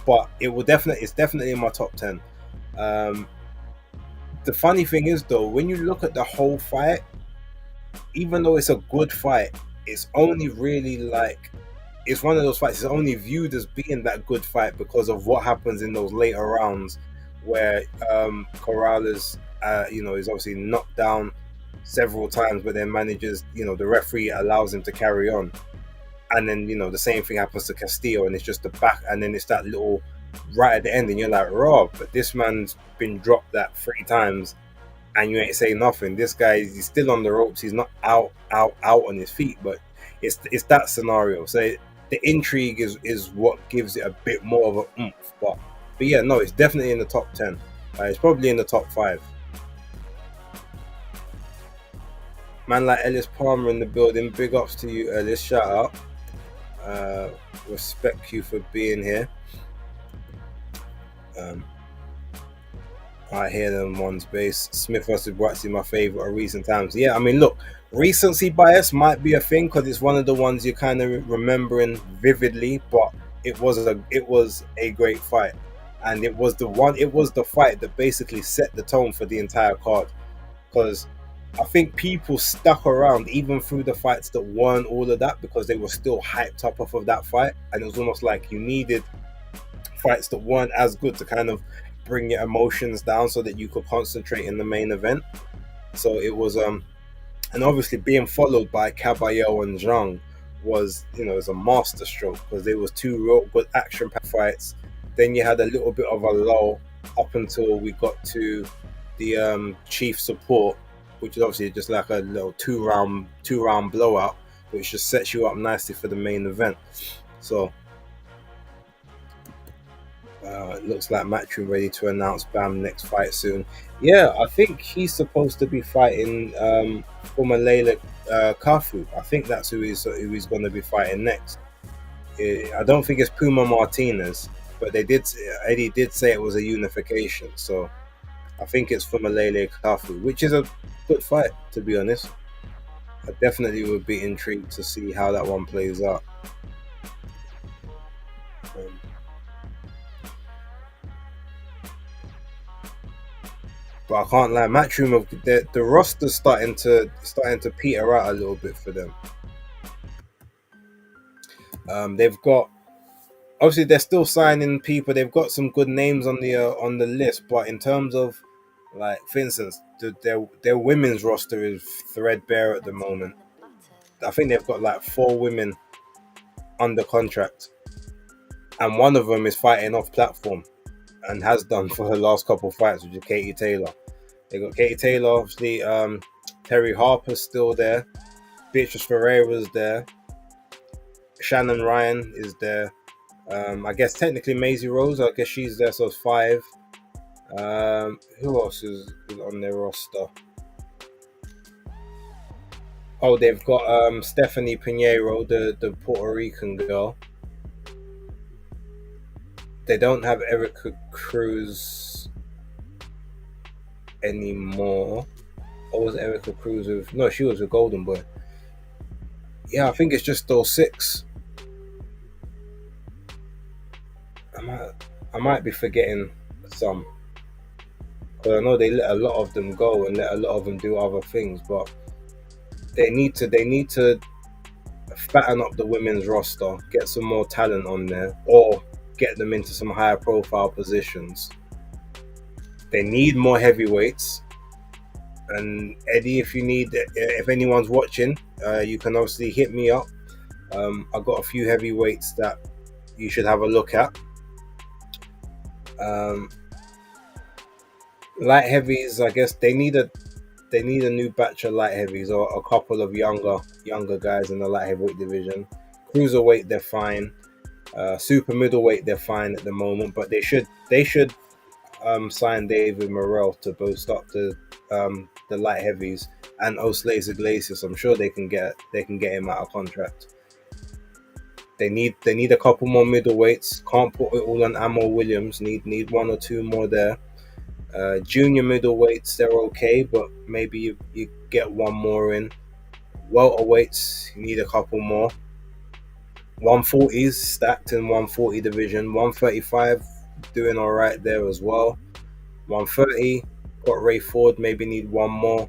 But it's definitely in my top 10. Um, the funny thing is, though, when you look at the whole fight, even though it's a good fight, it's only really like, it's one of those fights. It's only viewed as being that good fight because of what happens in those later rounds, where Corrales, is obviously knocked down several times, but then manages, the referee allows him to carry on, and then the same thing happens to Castillo, and it's just the back, and then it's that little right at the end, and you're like, Rob, but this man's been dropped that 3 times, and you ain't saying nothing. This guy, he's still on the ropes. He's not out on his feet, but it's that scenario. So the intrigue is what gives it a bit more of a oomph. But yeah, no, it's definitely in the top 10. It's probably in the top 5. Man like Ellis Palmer in the building. Big ups to you, Ellis. Shout out. Respect you for being here. I hear them ones base. Smith versus Buatsi, my favorite of recent times. Yeah, I mean, look, recency bias might be a thing because it's one of the ones you're kind of remembering vividly, but it was a great fight, and it was the fight that basically set the tone for the entire card. Because I think people stuck around even through the fights that weren't all of that because they were still hyped up off of that fight, and it was almost like you needed fights that weren't as good to kind of bring your emotions down so that you could concentrate in the main event. So it was and obviously being followed by Caballero and Zhang was a master stroke because there was 2 real good action packed fights. Then you had a little bit of a lull up until we got to the chief support, which is obviously just like a little two round blowout, which just sets you up nicely for the main event. So Looks like Matchroom ready to announce Bam next fight soon. Yeah, I think he's supposed to be fighting former Layla Kafu. I think that's who he's going to be fighting next. I don't think it's Puma Martinez, but Eddie did say it was a unification. So I think it's former Layla Kafu, which is a good fight, to be honest. I definitely would be intrigued to see how that one plays out. Um, but I can't lie, Matchroom of the roster's starting to peter out a little bit for them. They've got obviously they're still signing people. They've got some good names on the list, but in terms of like, for instance, their women's roster is threadbare at the moment. I think they've got like 4 women under contract, and one of them is fighting off platform and has done for her last couple of fights, which is Katie Taylor. They got Katie Taylor, obviously. Terry Harper's still there. Beatrice Ferreira's there. Shannon Ryan is there. I guess technically Maisie Rose, I guess she's there, so it's 5. Who else is on their roster? Oh, they've got Stephanie Pinheiro, the Puerto Rican girl. They don't have Erica Cruz anymore. Or was Erica Cruz with? No, she was with Golden Boy. Yeah, I think it's just those 6. I might be forgetting some. Because I know they let a lot of them go and let a lot of them do other things, but they need to fatten up the women's roster, get some more talent on there, or get them into some higher profile positions. They need more heavyweights. And Eddie, if anyone's watching, you can obviously hit me up. I've got a few heavyweights that you should have a look at. Light heavies, I guess they need a new batch of light heavies, or a couple of younger guys in the light heavyweight division. Cruiserweight, they're fine. Super middleweight, they're fine at the moment, but they should sign David Morrell to boost up the light heavies, and Osleis Iglesias. I'm sure they can get him out of contract. They need a couple more middleweights. Can't put it all on Amo Williams. Need 1 or 2 more there. Junior middleweights, they're okay, but maybe you get 1 more in. Welterweights, you need a couple more. 140s stacked in 140 division. 135 doing all right there as well. 130 got Ray Ford, maybe need 1 more.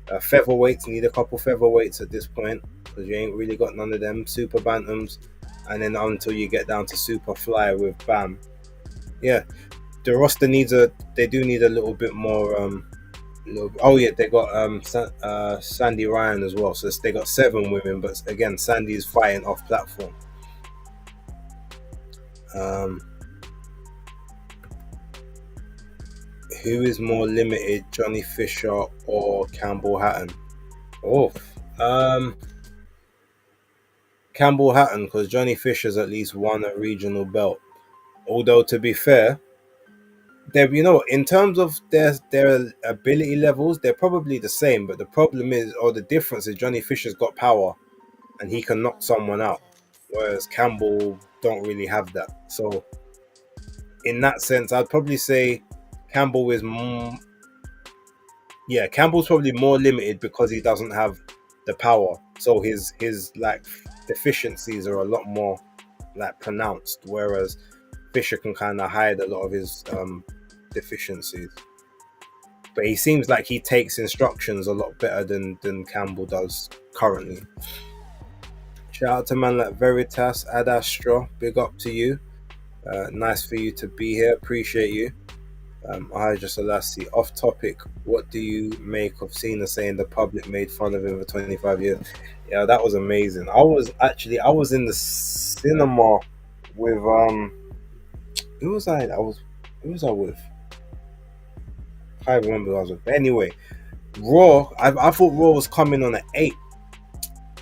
Featherweights, need a couple featherweights at this point, because you ain't really got none of them. Super bantams, and then until you get down to super fly with Bam. Yeah, the roster they do need a little bit more. Oh yeah, they got Sandy Ryan as well, so they got 7 women, but again, Sandy's fighting off platform. Who is more limited, Johnny Fisher or Campbell Hatton? Campbell Hatton, because Johnny Fisher's at least won a regional belt. Although, to be fair, in terms of their ability levels, they're probably the same. But the problem is, or the difference is, Johnny Fisher's got power, and he can knock someone out, whereas Campbell don't really have that. So, in that sense, I'd probably say Campbell is more. Yeah, Campbell's probably more limited because he doesn't have the power. So his like deficiencies are a lot more like pronounced, whereas Fisher can kind of hide a lot of his deficiencies. But he seems like he takes instructions a lot better than Campbell does currently. Shout out to man like Veritas, Ad Astra, big up to you. Nice for you to be here, appreciate you. Ahija Selassie, off topic, what do you make of Cena saying the public made fun of him for 25 years? Yeah, that was amazing. I was in the cinema with who was I with? I can't remember who I was with. But anyway, Raw, I thought Raw was coming on at 8,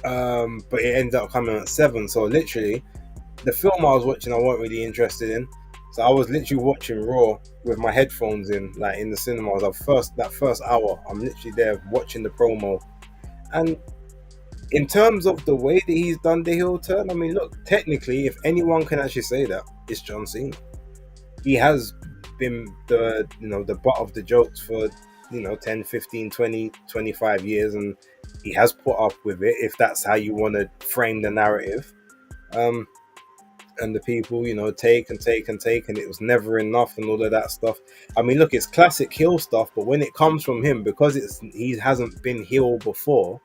but it ended up coming at 7. So literally, the film I was watching I weren't really interested in. So I was literally watching Raw with my headphones in, like in the cinema. I was that first hour, I'm literally there watching the promo. And in terms of the way that he's done the heel turn, I mean, look, technically, if anyone can actually say that, it's John Cena. He has been the the butt of the jokes for 10, 15, 20, 25 years, and he has put up with it, if that's how you want to frame the narrative. um and the people take and take and take, and it was never enough and all of that stuff. I mean, look, it's classic heel stuff, but when it comes from him, because he hasn't been heel before,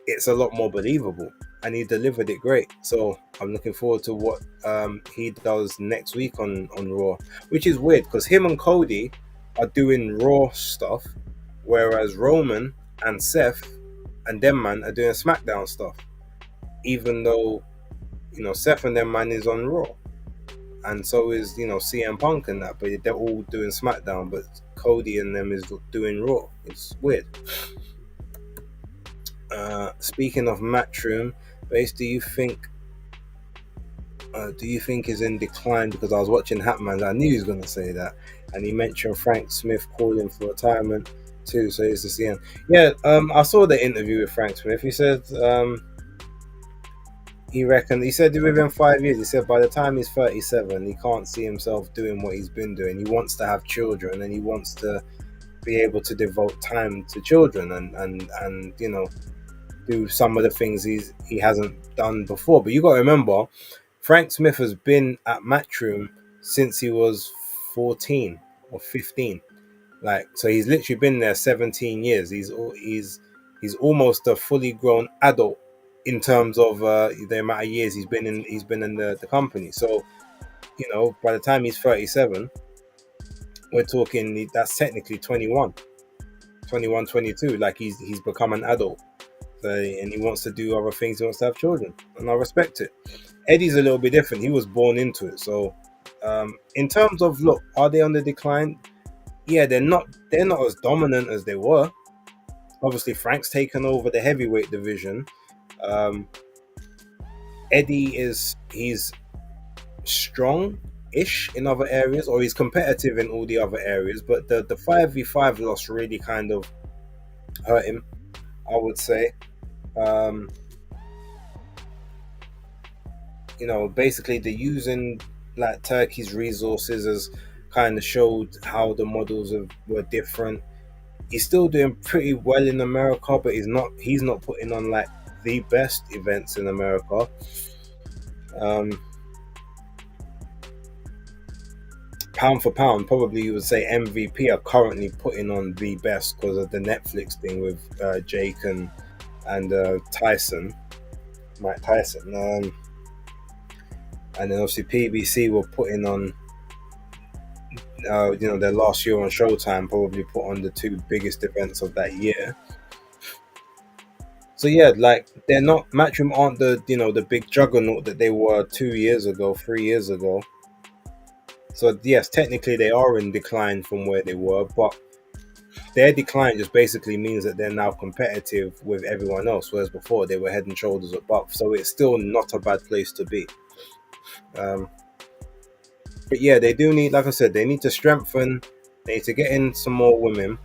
it's a lot more believable, and he delivered it great. So I'm looking forward to what he does next week on Raw, which is weird because him and Cody are doing Raw stuff, whereas Roman and Seth and them man are doing SmackDown stuff. Even though Seth and them man is on Raw, and so is CM Punk and that, but they're all doing SmackDown. But Cody and them is doing Raw. It's weird. Speaking of Matchroom, Base, do you think is in decline? Because I was watching Hatman, I knew he was going to say that, and he mentioned Frank Smith calling for retirement too. So it's the end. Yeah, I saw the interview with Frank Smith. He said he said within 5 years, he said by the time he's 37, he can't see himself doing what he's been doing. He wants to have children, and he wants to be able to devote time to children, and do some of the things he hasn't done before. But you got to remember, Frank Smith has been at Matchroom since he was 14 or 15. Like, so he's literally been there 17 years. He's almost a fully grown adult in terms of the amount of years he's been in the company. So by the time he's 37, we're talking that's technically 21, 22. Like, he's become an adult. And he wants to do other things. He wants to have children, and I respect it. Eddie's a little bit different. He was born into it. So in terms of, look, are they on the decline? Yeah, they're not as dominant as they were. Obviously, Frank's taken over the heavyweight division. Eddie he's strong-ish in other areas, or he's competitive in all the other areas, but the 5v5 loss really kind of hurt him, I would say. Basically they're using like Turkey's resources as kind of showed how the models were different. He's still doing pretty well in America, but he's not putting on like the best events in America. Pound for pound, probably you would say MVP are currently putting on the best because of the Netflix thing with Jake and Tyson, Mike Tyson. And then obviously PBC were putting on, their last year on Showtime, probably put on the two biggest events of that year. So yeah, like they're not, Matchroom aren't the big juggernaut that they were 2 years ago, 3 years ago. So yes, technically they are in decline from where they were, but their decline just basically means that they're now competitive with everyone else, whereas before they were head and shoulders above. So it's still not a bad place to be. But yeah, they do need, like I said, they need to strengthen. They need to get in some more women,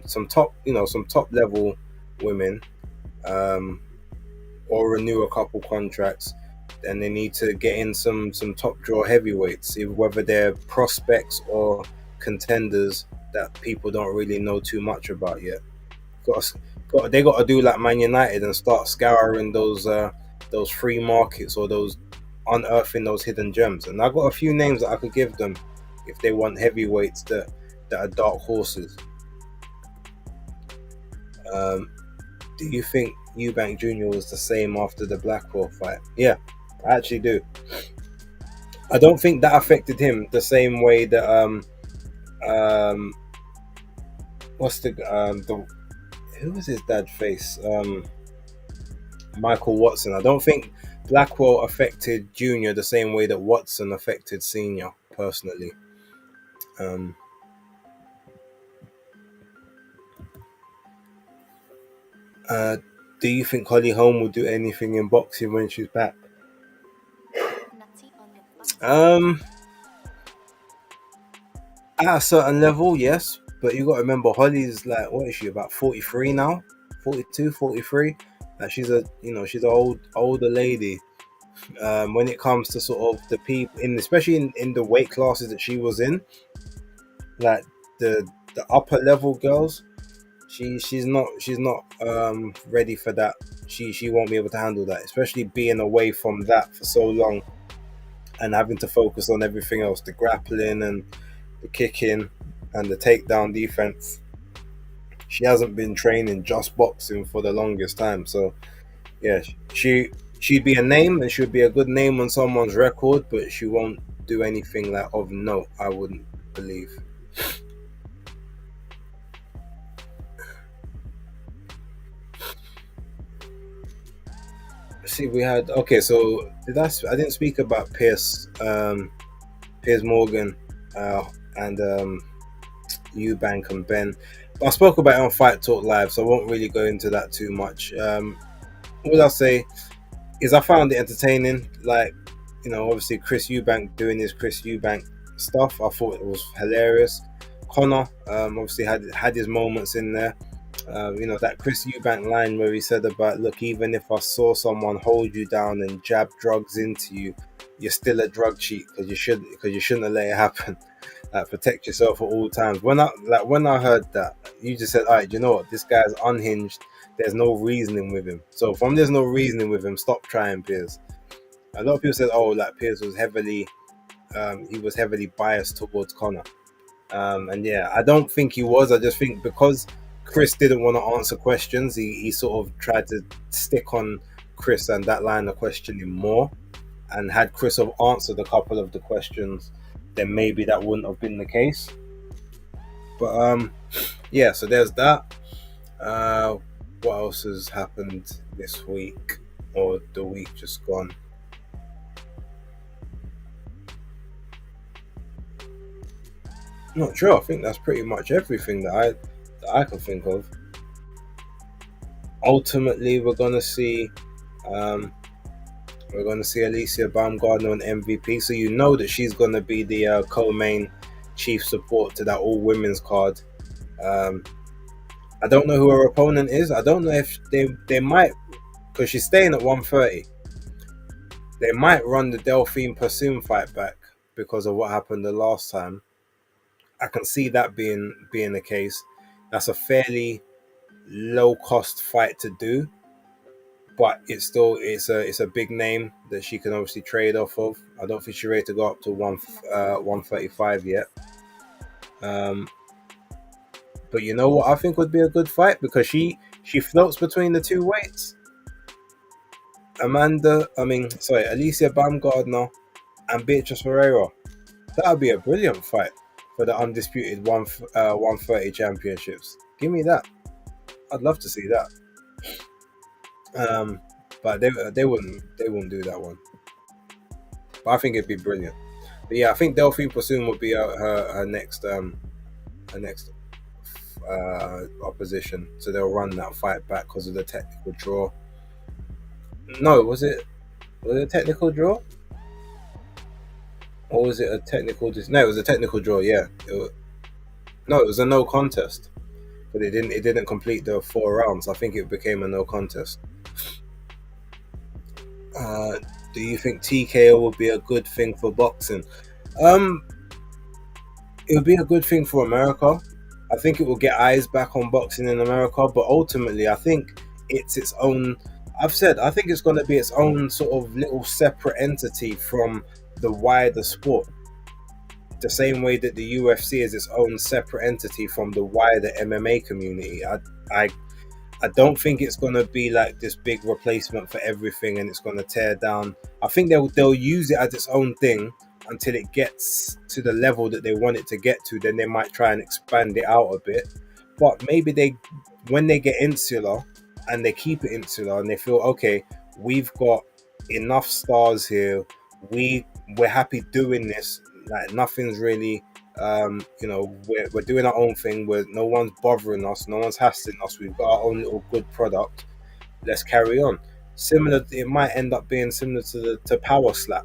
some top level women, or renew a couple contracts. And they need to get in some top draw heavyweights, whether they're prospects or contenders that people don't really know too much about yet. They got to do like Man United and start scouring those free markets, or those unearthing those hidden gems. And I've got a few names that I could give them if they want heavyweights that are dark horses. Do you think Eubank Jr. was the same after the Blackwell fight? Yeah, I actually do. I don't think that affected him the same way that what's the who was his dad face? Michael Watson. I don't think Blackwell affected Junior the same way that Watson affected Senior, personally. Do you think Holly Holm will do anything in boxing when she's back? Um, at a certain level, yes, but you got to remember Holly's like, what is she, about 43 now? 42, 43. Like she's a, she's an older lady. When it comes to sort of the people in, especially in the weight classes that she was in, like the upper level girls, she's not ready for that. She won't be able to handle that, especially being away from that for so long and having to focus on everything else, the grappling and the kicking and the takedown defense. She hasn't been training just boxing for the longest time. So yeah, she'd be a name and she'd be a good name on someone's record, but she won't do anything like of note, I wouldn't believe. See, we had, okay, so I didn't speak about Piers Morgan, and Eubank and Ben. But I spoke about it on Fight Talk Live, so I won't really go into that too much. All I'll say is I found it entertaining. Like, obviously Chris Eubank doing his Chris Eubank stuff. I thought it was hilarious. Connor, obviously had his moments in there. That Chris Eubank line where he said about, look, even if I saw someone hold you down and jab drugs into you, you're still a drug cheat because you shouldn't have let it happen. Protect yourself at all times. When I heard that, you just said, all right, you know what, this guy's unhinged. There's no reasoning with him. So from there's no reasoning with him, stop trying, Piers. A lot of people said, oh, like Piers was heavily biased towards Connor. And yeah, I don't think he was. I just think because Chris didn't want to answer questions, he sort of tried to stick on Chris and that line of questioning more. And had Chris have answered a couple of the questions, then maybe that wouldn't have been the case. But yeah, so there's that. Uh, what else has happened this week or the week just gone? Not sure. I think that's pretty much everything that I can think of. Ultimately, um, we're gonna see Alicia Baumgardner on MVP. So you know that she's gonna be the co-main chief support to that all women's card. Um, I don't know who her opponent is. I don't know if they might, because she's staying at 130. They might run the Delphine Pursoon fight back because of what happened the last time. I can see that being the case. That's a fairly low cost fight to do, but it's a big name that she can obviously trade off of. I don't think she's ready to go up to 135 yet. Um, but you know what I think would be a good fight, because she floats between the two weights. Alicia Baumgardner and Beatrice Ferreira. That would be a brilliant fight for the undisputed 130 championships. Give me that. I'd love to see that. Um, but they wouldn't do that one. But I think it'd be brilliant. But yeah, I think Delphine Pursoon would be her next opposition. So they'll run that fight back because of the technical draw. No, was it a technical draw? Or was it a technical? No, it was a technical draw. Yeah. No, it was a no contest, but it didn't complete the 4 rounds. I think it became a no contest. Uh, do you think TKO would be a good thing for boxing? Um, it would be a good thing for America. I think it will get eyes back on boxing in America, but ultimately, I think it's its own. I've said I think it's going to be its own sort of little separate entity from the wider sport. The same way that the UFC is its own separate entity from the wider MMA community. I I don't think it's going to be like this big replacement for everything and it's going to tear down. I think they'll use it as its own thing until it gets to the level that they want it to get to. Then they might try and expand it out a bit. But maybe when they get insular and they keep it insular and they feel, okay, we've got enough stars here. We're happy doing this. Like nothing's really we're doing our own thing where no one's bothering us, no one's hassling us, we've got our own little good product, let's carry on. It might end up being similar to Power Slap,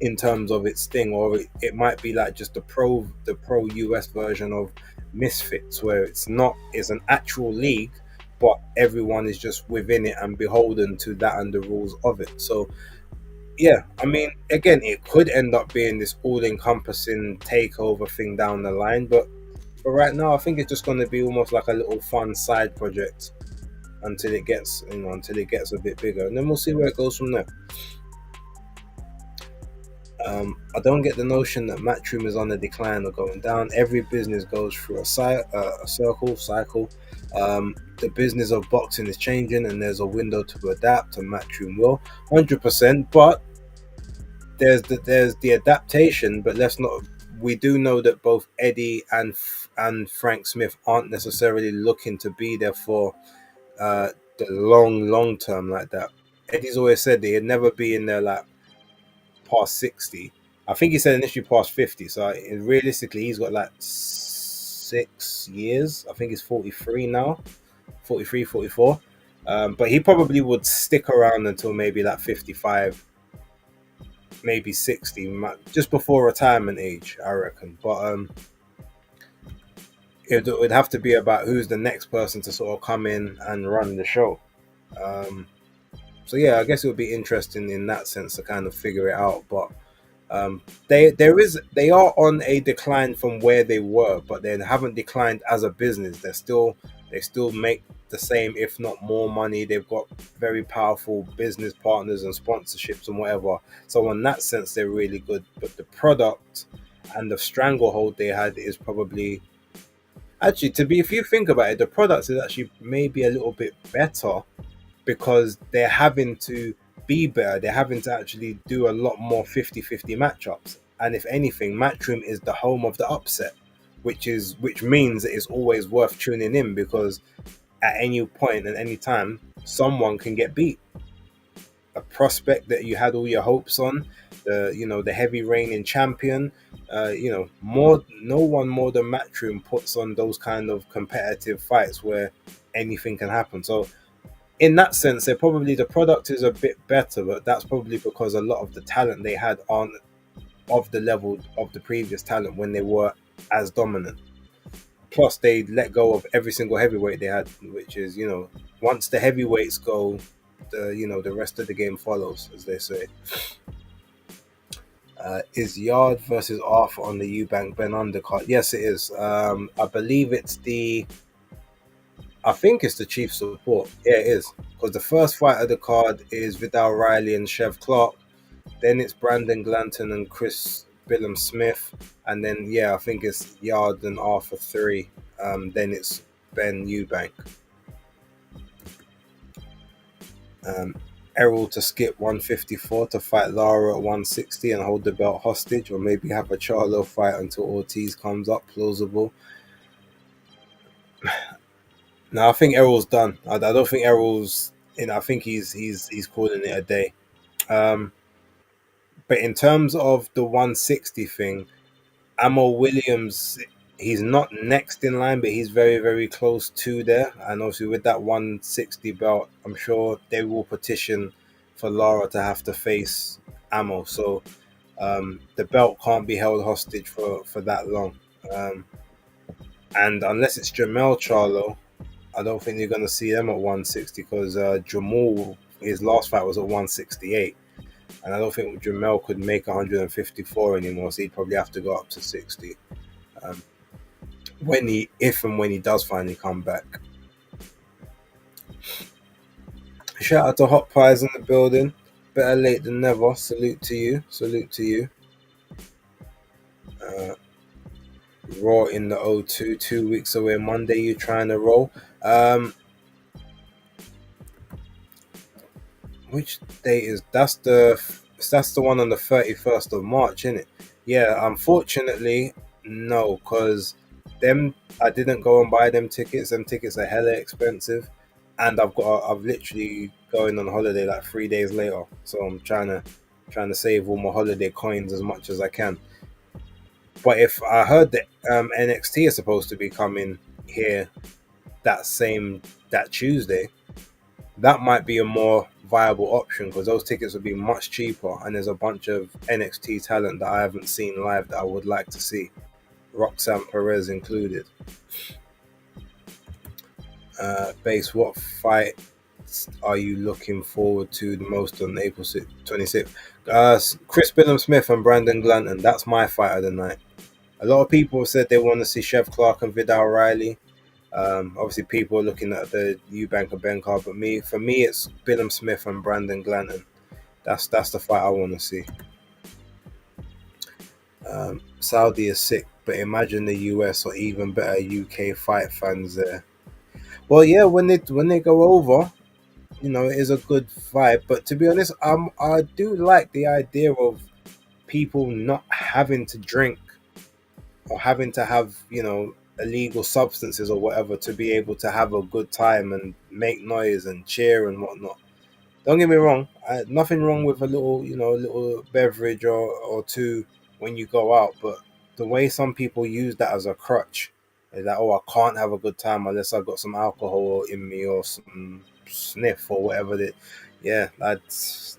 in terms of its thing, or it might be like just the pro US version of Misfits, where it's an actual league, but everyone is just within it and beholden to that and the rules of it. So yeah, I mean, again, it could end up being this all-encompassing takeover thing down the line, but for right now, I think it's just going to be almost like a little fun side project until it gets a bit bigger, and then we'll see where it goes from there. I don't get the notion that Matchroom is on the decline or going down. Every business goes through a cycle. The business of boxing is changing, and there's a window to adapt, and Matchroom will 100%. But there's the adaptation. But let's not. We do know that both Eddie and Frank Smith aren't necessarily looking to be there for the long term like that. Eddie's always said that he'd never be in there like past 60. I think he said initially past 50. So realistically, he's got like 6 years. I think he's 43 now, 43, 44. But he probably would stick around until maybe like 55, maybe 60, just before retirement age, I reckon. But it would have to be about who's the next person to sort of come in and run the show. Um, so yeah, I guess it would be interesting in that sense to kind of figure it out. But they are on a decline from where they were, but they haven't declined as a business. They still make the same, if not more money. They've got very powerful business partners and sponsorships and whatever. So in that sense, they're really good. But the product and the stranglehold they had is probably actually, if you think about it, the product is actually maybe a little bit better because they're having to be better. They're having to actually do a lot more 50-50 matchups. And if anything, Matchroom is the home of the upset, which means that it's always worth tuning in because at any point and any time, someone can get beat. A prospect that you had all your hopes on, the heavy reigning champion, more no one more than Matchroom puts on those kind of competitive fights where anything can happen. So in that sense, the product is a bit better, but that's probably because a lot of the talent they had aren't of the level of the previous talent when they were as dominant. Plus, they let go of every single heavyweight they had, which is, once the heavyweights go, the rest of the game follows, as they say. Is Yard versus Arthur on the Eubank Ben undercard? Yes, it is. I believe I think it's the chief support. Yeah, it is. Because the first fight of the card is Vidal Riley and Chev Clark. Then it's Brandon Glanton and Chris Billum Smith. And then, I think it's Yard and Arthur 3. Then it's Ben Eubank. Errol to skip 154 to fight Lara at 160 and hold the belt hostage, or maybe have a Charlo fight until Ortiz comes up. Plausible. No, I think Errol's done. I don't think Errol's in. I think he's calling it a day. But in terms of the 160 thing, Amo Williams, he's not next in line, but he's very, very close to there. And obviously, with that 160 belt, I'm sure they will petition for Lara to have to face Amo. So the belt can't be held hostage for that long. And unless it's Jamel Charlo, I don't think you're going to see them at 160 because Jamal, his last fight was at 168. And I don't think Jamel could make 154 anymore, so he'd probably have to go up to 60. If and when he does finally come back. Shout out to Hot Pies in the building. Better late than never. Salute to you. Raw in the O2, 2 weeks away. Monday, you trying to roll? Which date is that's the one on the 31st of March, isn't it? Yeah, unfortunately, no, because I didn't go and buy them tickets. Them tickets are hella expensive, and I've literally going on holiday like 3 days later. So I'm trying to save all my holiday coins as much as I can. But if I heard that NXT is supposed to be coming here that Tuesday, that might be a more viable option because those tickets would be much cheaper, and there's a bunch of NXT talent that I haven't seen live that I would like to see, Roxanne Perez included. Base, what fight are you looking forward to the most on April 26th? Chris Billum-Smith and Brandon Glanton. That's my fight of the night. A lot of people said they want to see Chef Clark and Vidal Riley. Obviously, people are looking at the Eubank and Ben Carr, but for me, it's Billum-Smith and Brandon Glanton. That's the fight I want to see. Saudi is sick, but imagine the US or even better UK fight fans there. Well, yeah, when they go over, it is a good vibe. But to be honest, I do like the idea of people not having to drink or having to have illegal substances or whatever to be able to have a good time and make noise and cheer and whatnot. Don't get me wrong, nothing wrong with a little beverage or two when you go out, but the way some people use that as a crutch is that, oh, I can't have a good time unless I've got some alcohol in me or some sniff or whatever. That's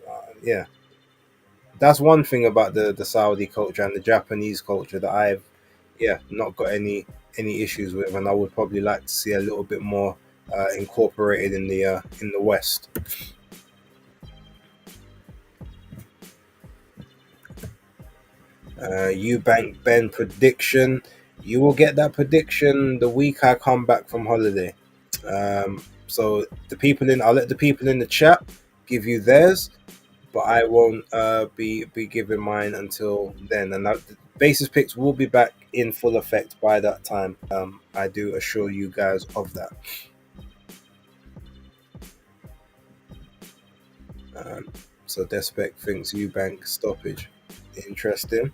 one thing about the Saudi culture and the Japanese culture that I've not got any issues with, and I would probably like to see a little bit more incorporated in the West. Eubank Ben prediction. You will get that prediction the week I come back from holiday. So I'll let the people in the chat give you theirs, but I won't be giving mine until then. And the basis picks will be back in full effect by that time. I do assure you guys of that. So Despec thinks Eubank stoppage. Interesting.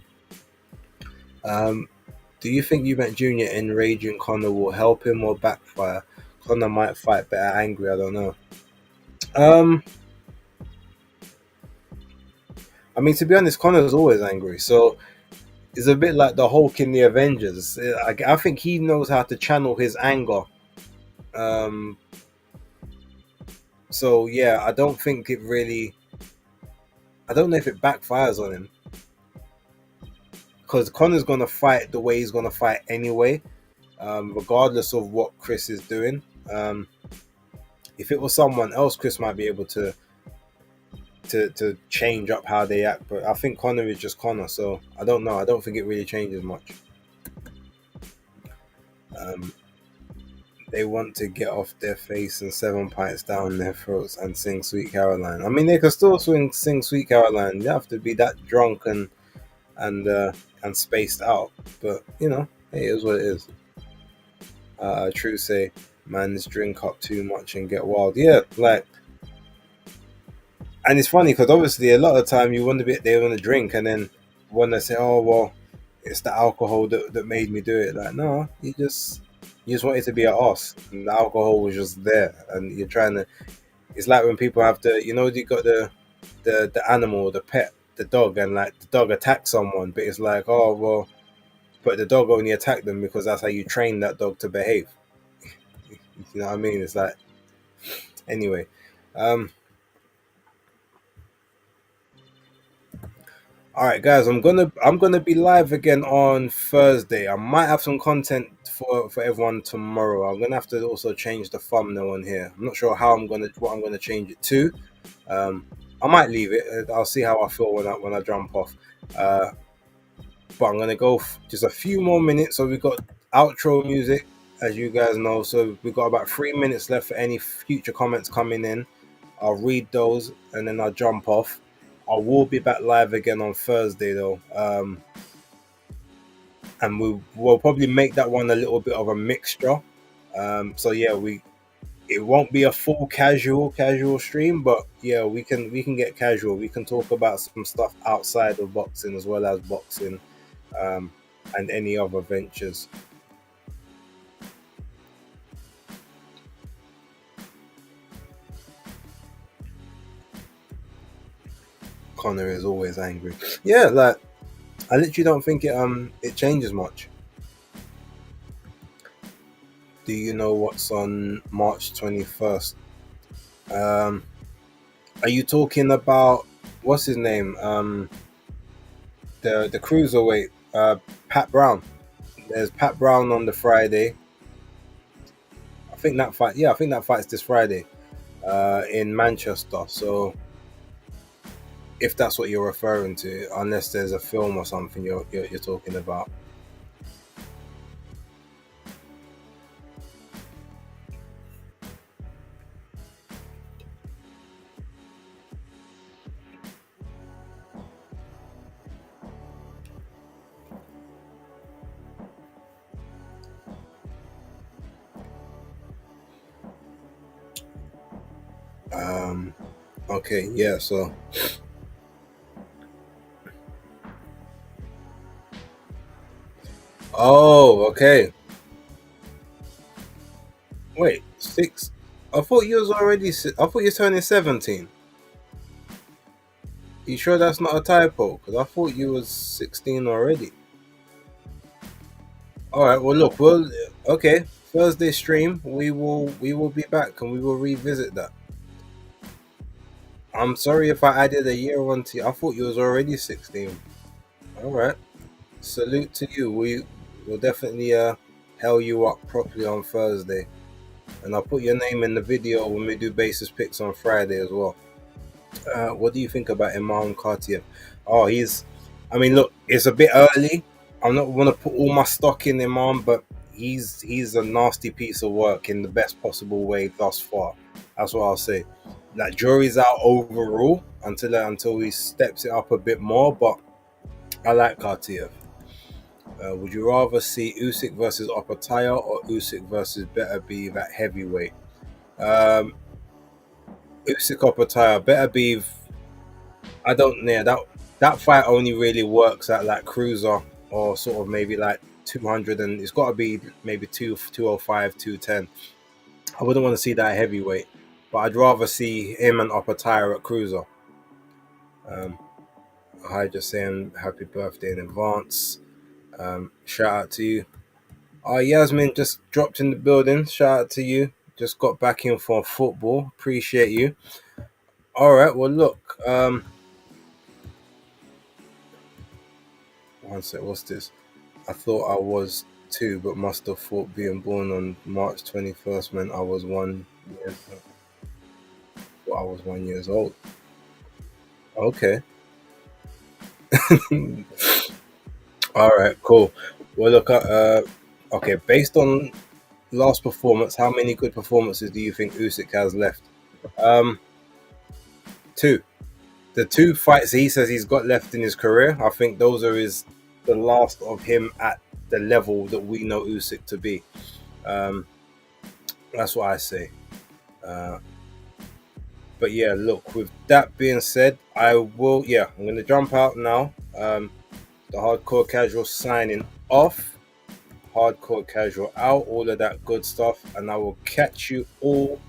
Do you think Eubank Jr. enraging Conor will help him or backfire? Conor might fight better angry. I don't know. I mean, to be honest, Conor's always angry. So it's a bit like the Hulk in the Avengers. I think he knows how to channel his anger. So yeah, I don't think it really. I don't know if it backfires on him, because Conor's gonna fight the way he's gonna fight anyway, regardless of what Chris is doing. If it was someone else, Chris might be able to change up how they act, but I think Conor is just Conor, so I don't know. I don't think it really changes much. They want to get off their face and 7 pints down their throats and sing Sweet Caroline. I mean, they can still sing Sweet Caroline. You have to be that drunk and spaced out, but it is what it is. True say, man, drink up too much and get wild. Yeah, and it's funny because obviously a lot of the time they want to drink, and then when they say, oh well, it's the alcohol that made me do it. Like, no, you just wanted to be an ass, and the alcohol was just there, and you're trying to. It's like when people have to, you got the animal, the pet, the dog, and like the dog attacks someone, but it's like, oh well, but the dog only attacked them because that's how you train that dog to behave. You know what I mean? It's like, anyway. All right, guys, I'm gonna be live again on Thursday. I might have some content for everyone tomorrow. I'm gonna have to also change the thumbnail on here. I'm not sure what I'm gonna change it to. I might leave it. I'll see how I feel when I jump off. But I'm gonna go just a few more minutes. So we've got outro music, as you guys know. So we've got about 3 minutes left for any future comments coming in. I'll read those and then I'll jump off. I will be back live again on Thursday though, and we'll probably make that one a little bit of a mixture. So yeah, it won't be a full casual stream, but yeah, we can get casual. We can talk about some stuff outside of boxing as well as boxing, and any other ventures. Conor is always angry. Yeah, like I literally don't think it changes much. Do you know what's on March 21st? Are you talking about what's his name? The cruiserweight, Pat Brown. There's Pat Brown on the Friday. I think that fight. Yeah, I think that fight's this Friday, in Manchester. So if that's what you're referring to, unless there's a film or something you're talking about. Um, okay, yeah. So, oh, okay. Wait, six. I thought you was already. I thought you're turning 17. You sure that's not a typo? Because I thought you was 16 already. All right. Well, look. Well, okay. Thursday stream. We will be back and we will revisit that. I'm sorry if I added a year on to you. I thought you was already 16. All right. Salute to you. We will definitely hell you up properly on Thursday, and I'll put your name in the video when we do basis picks on Friday as well. What do you think about Imam Cartier? Oh, he's. I mean, look, it's a bit early. I'm not want to put all my stock in Imam, but he's a nasty piece of work in the best possible way thus far. That's what I'll say. Like jury's out overall until he steps it up a bit more, but I like Cartier. Would you rather see Usyk versus Opetaya or Usyk versus Beterbiev at heavyweight? Um, Usyk Opetaya, Beterbiev. I don't know. That fight only really works at like cruiser or sort of maybe like 200, and it's got to be maybe 205, 210. I wouldn't want to see that heavyweight, but I'd rather see him and Opetaya at cruiser. Um, Hi, just saying happy birthday in advance. Shout out to you. Yasmin just dropped in the building. Shout out to you. Just got back in for football. Appreciate you. All right. Well, look. One sec. What's this? I thought I was two, but must have thought being born on March 21st meant I was 1 year. Well, I was 1 years old. Okay. All right. Cool. Well, look. Okay. Based on last performance, how many good performances do you think Usyk has left? Um, Two. The two fights he says he's got left in his career, I think those are the last of him at the level that we know Usyk to be. Um, that's what I say. Uh, but yeah, look. With that being said, I will. Yeah, I'm gonna jump out now. The hardcore casual signing off. Hardcore casual out. All of that good stuff, and I will catch you all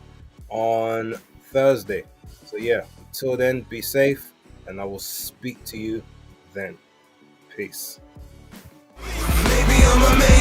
on Thursday. So yeah, until then, be safe, and I will speak to you then. Peace. Maybe I'm a man.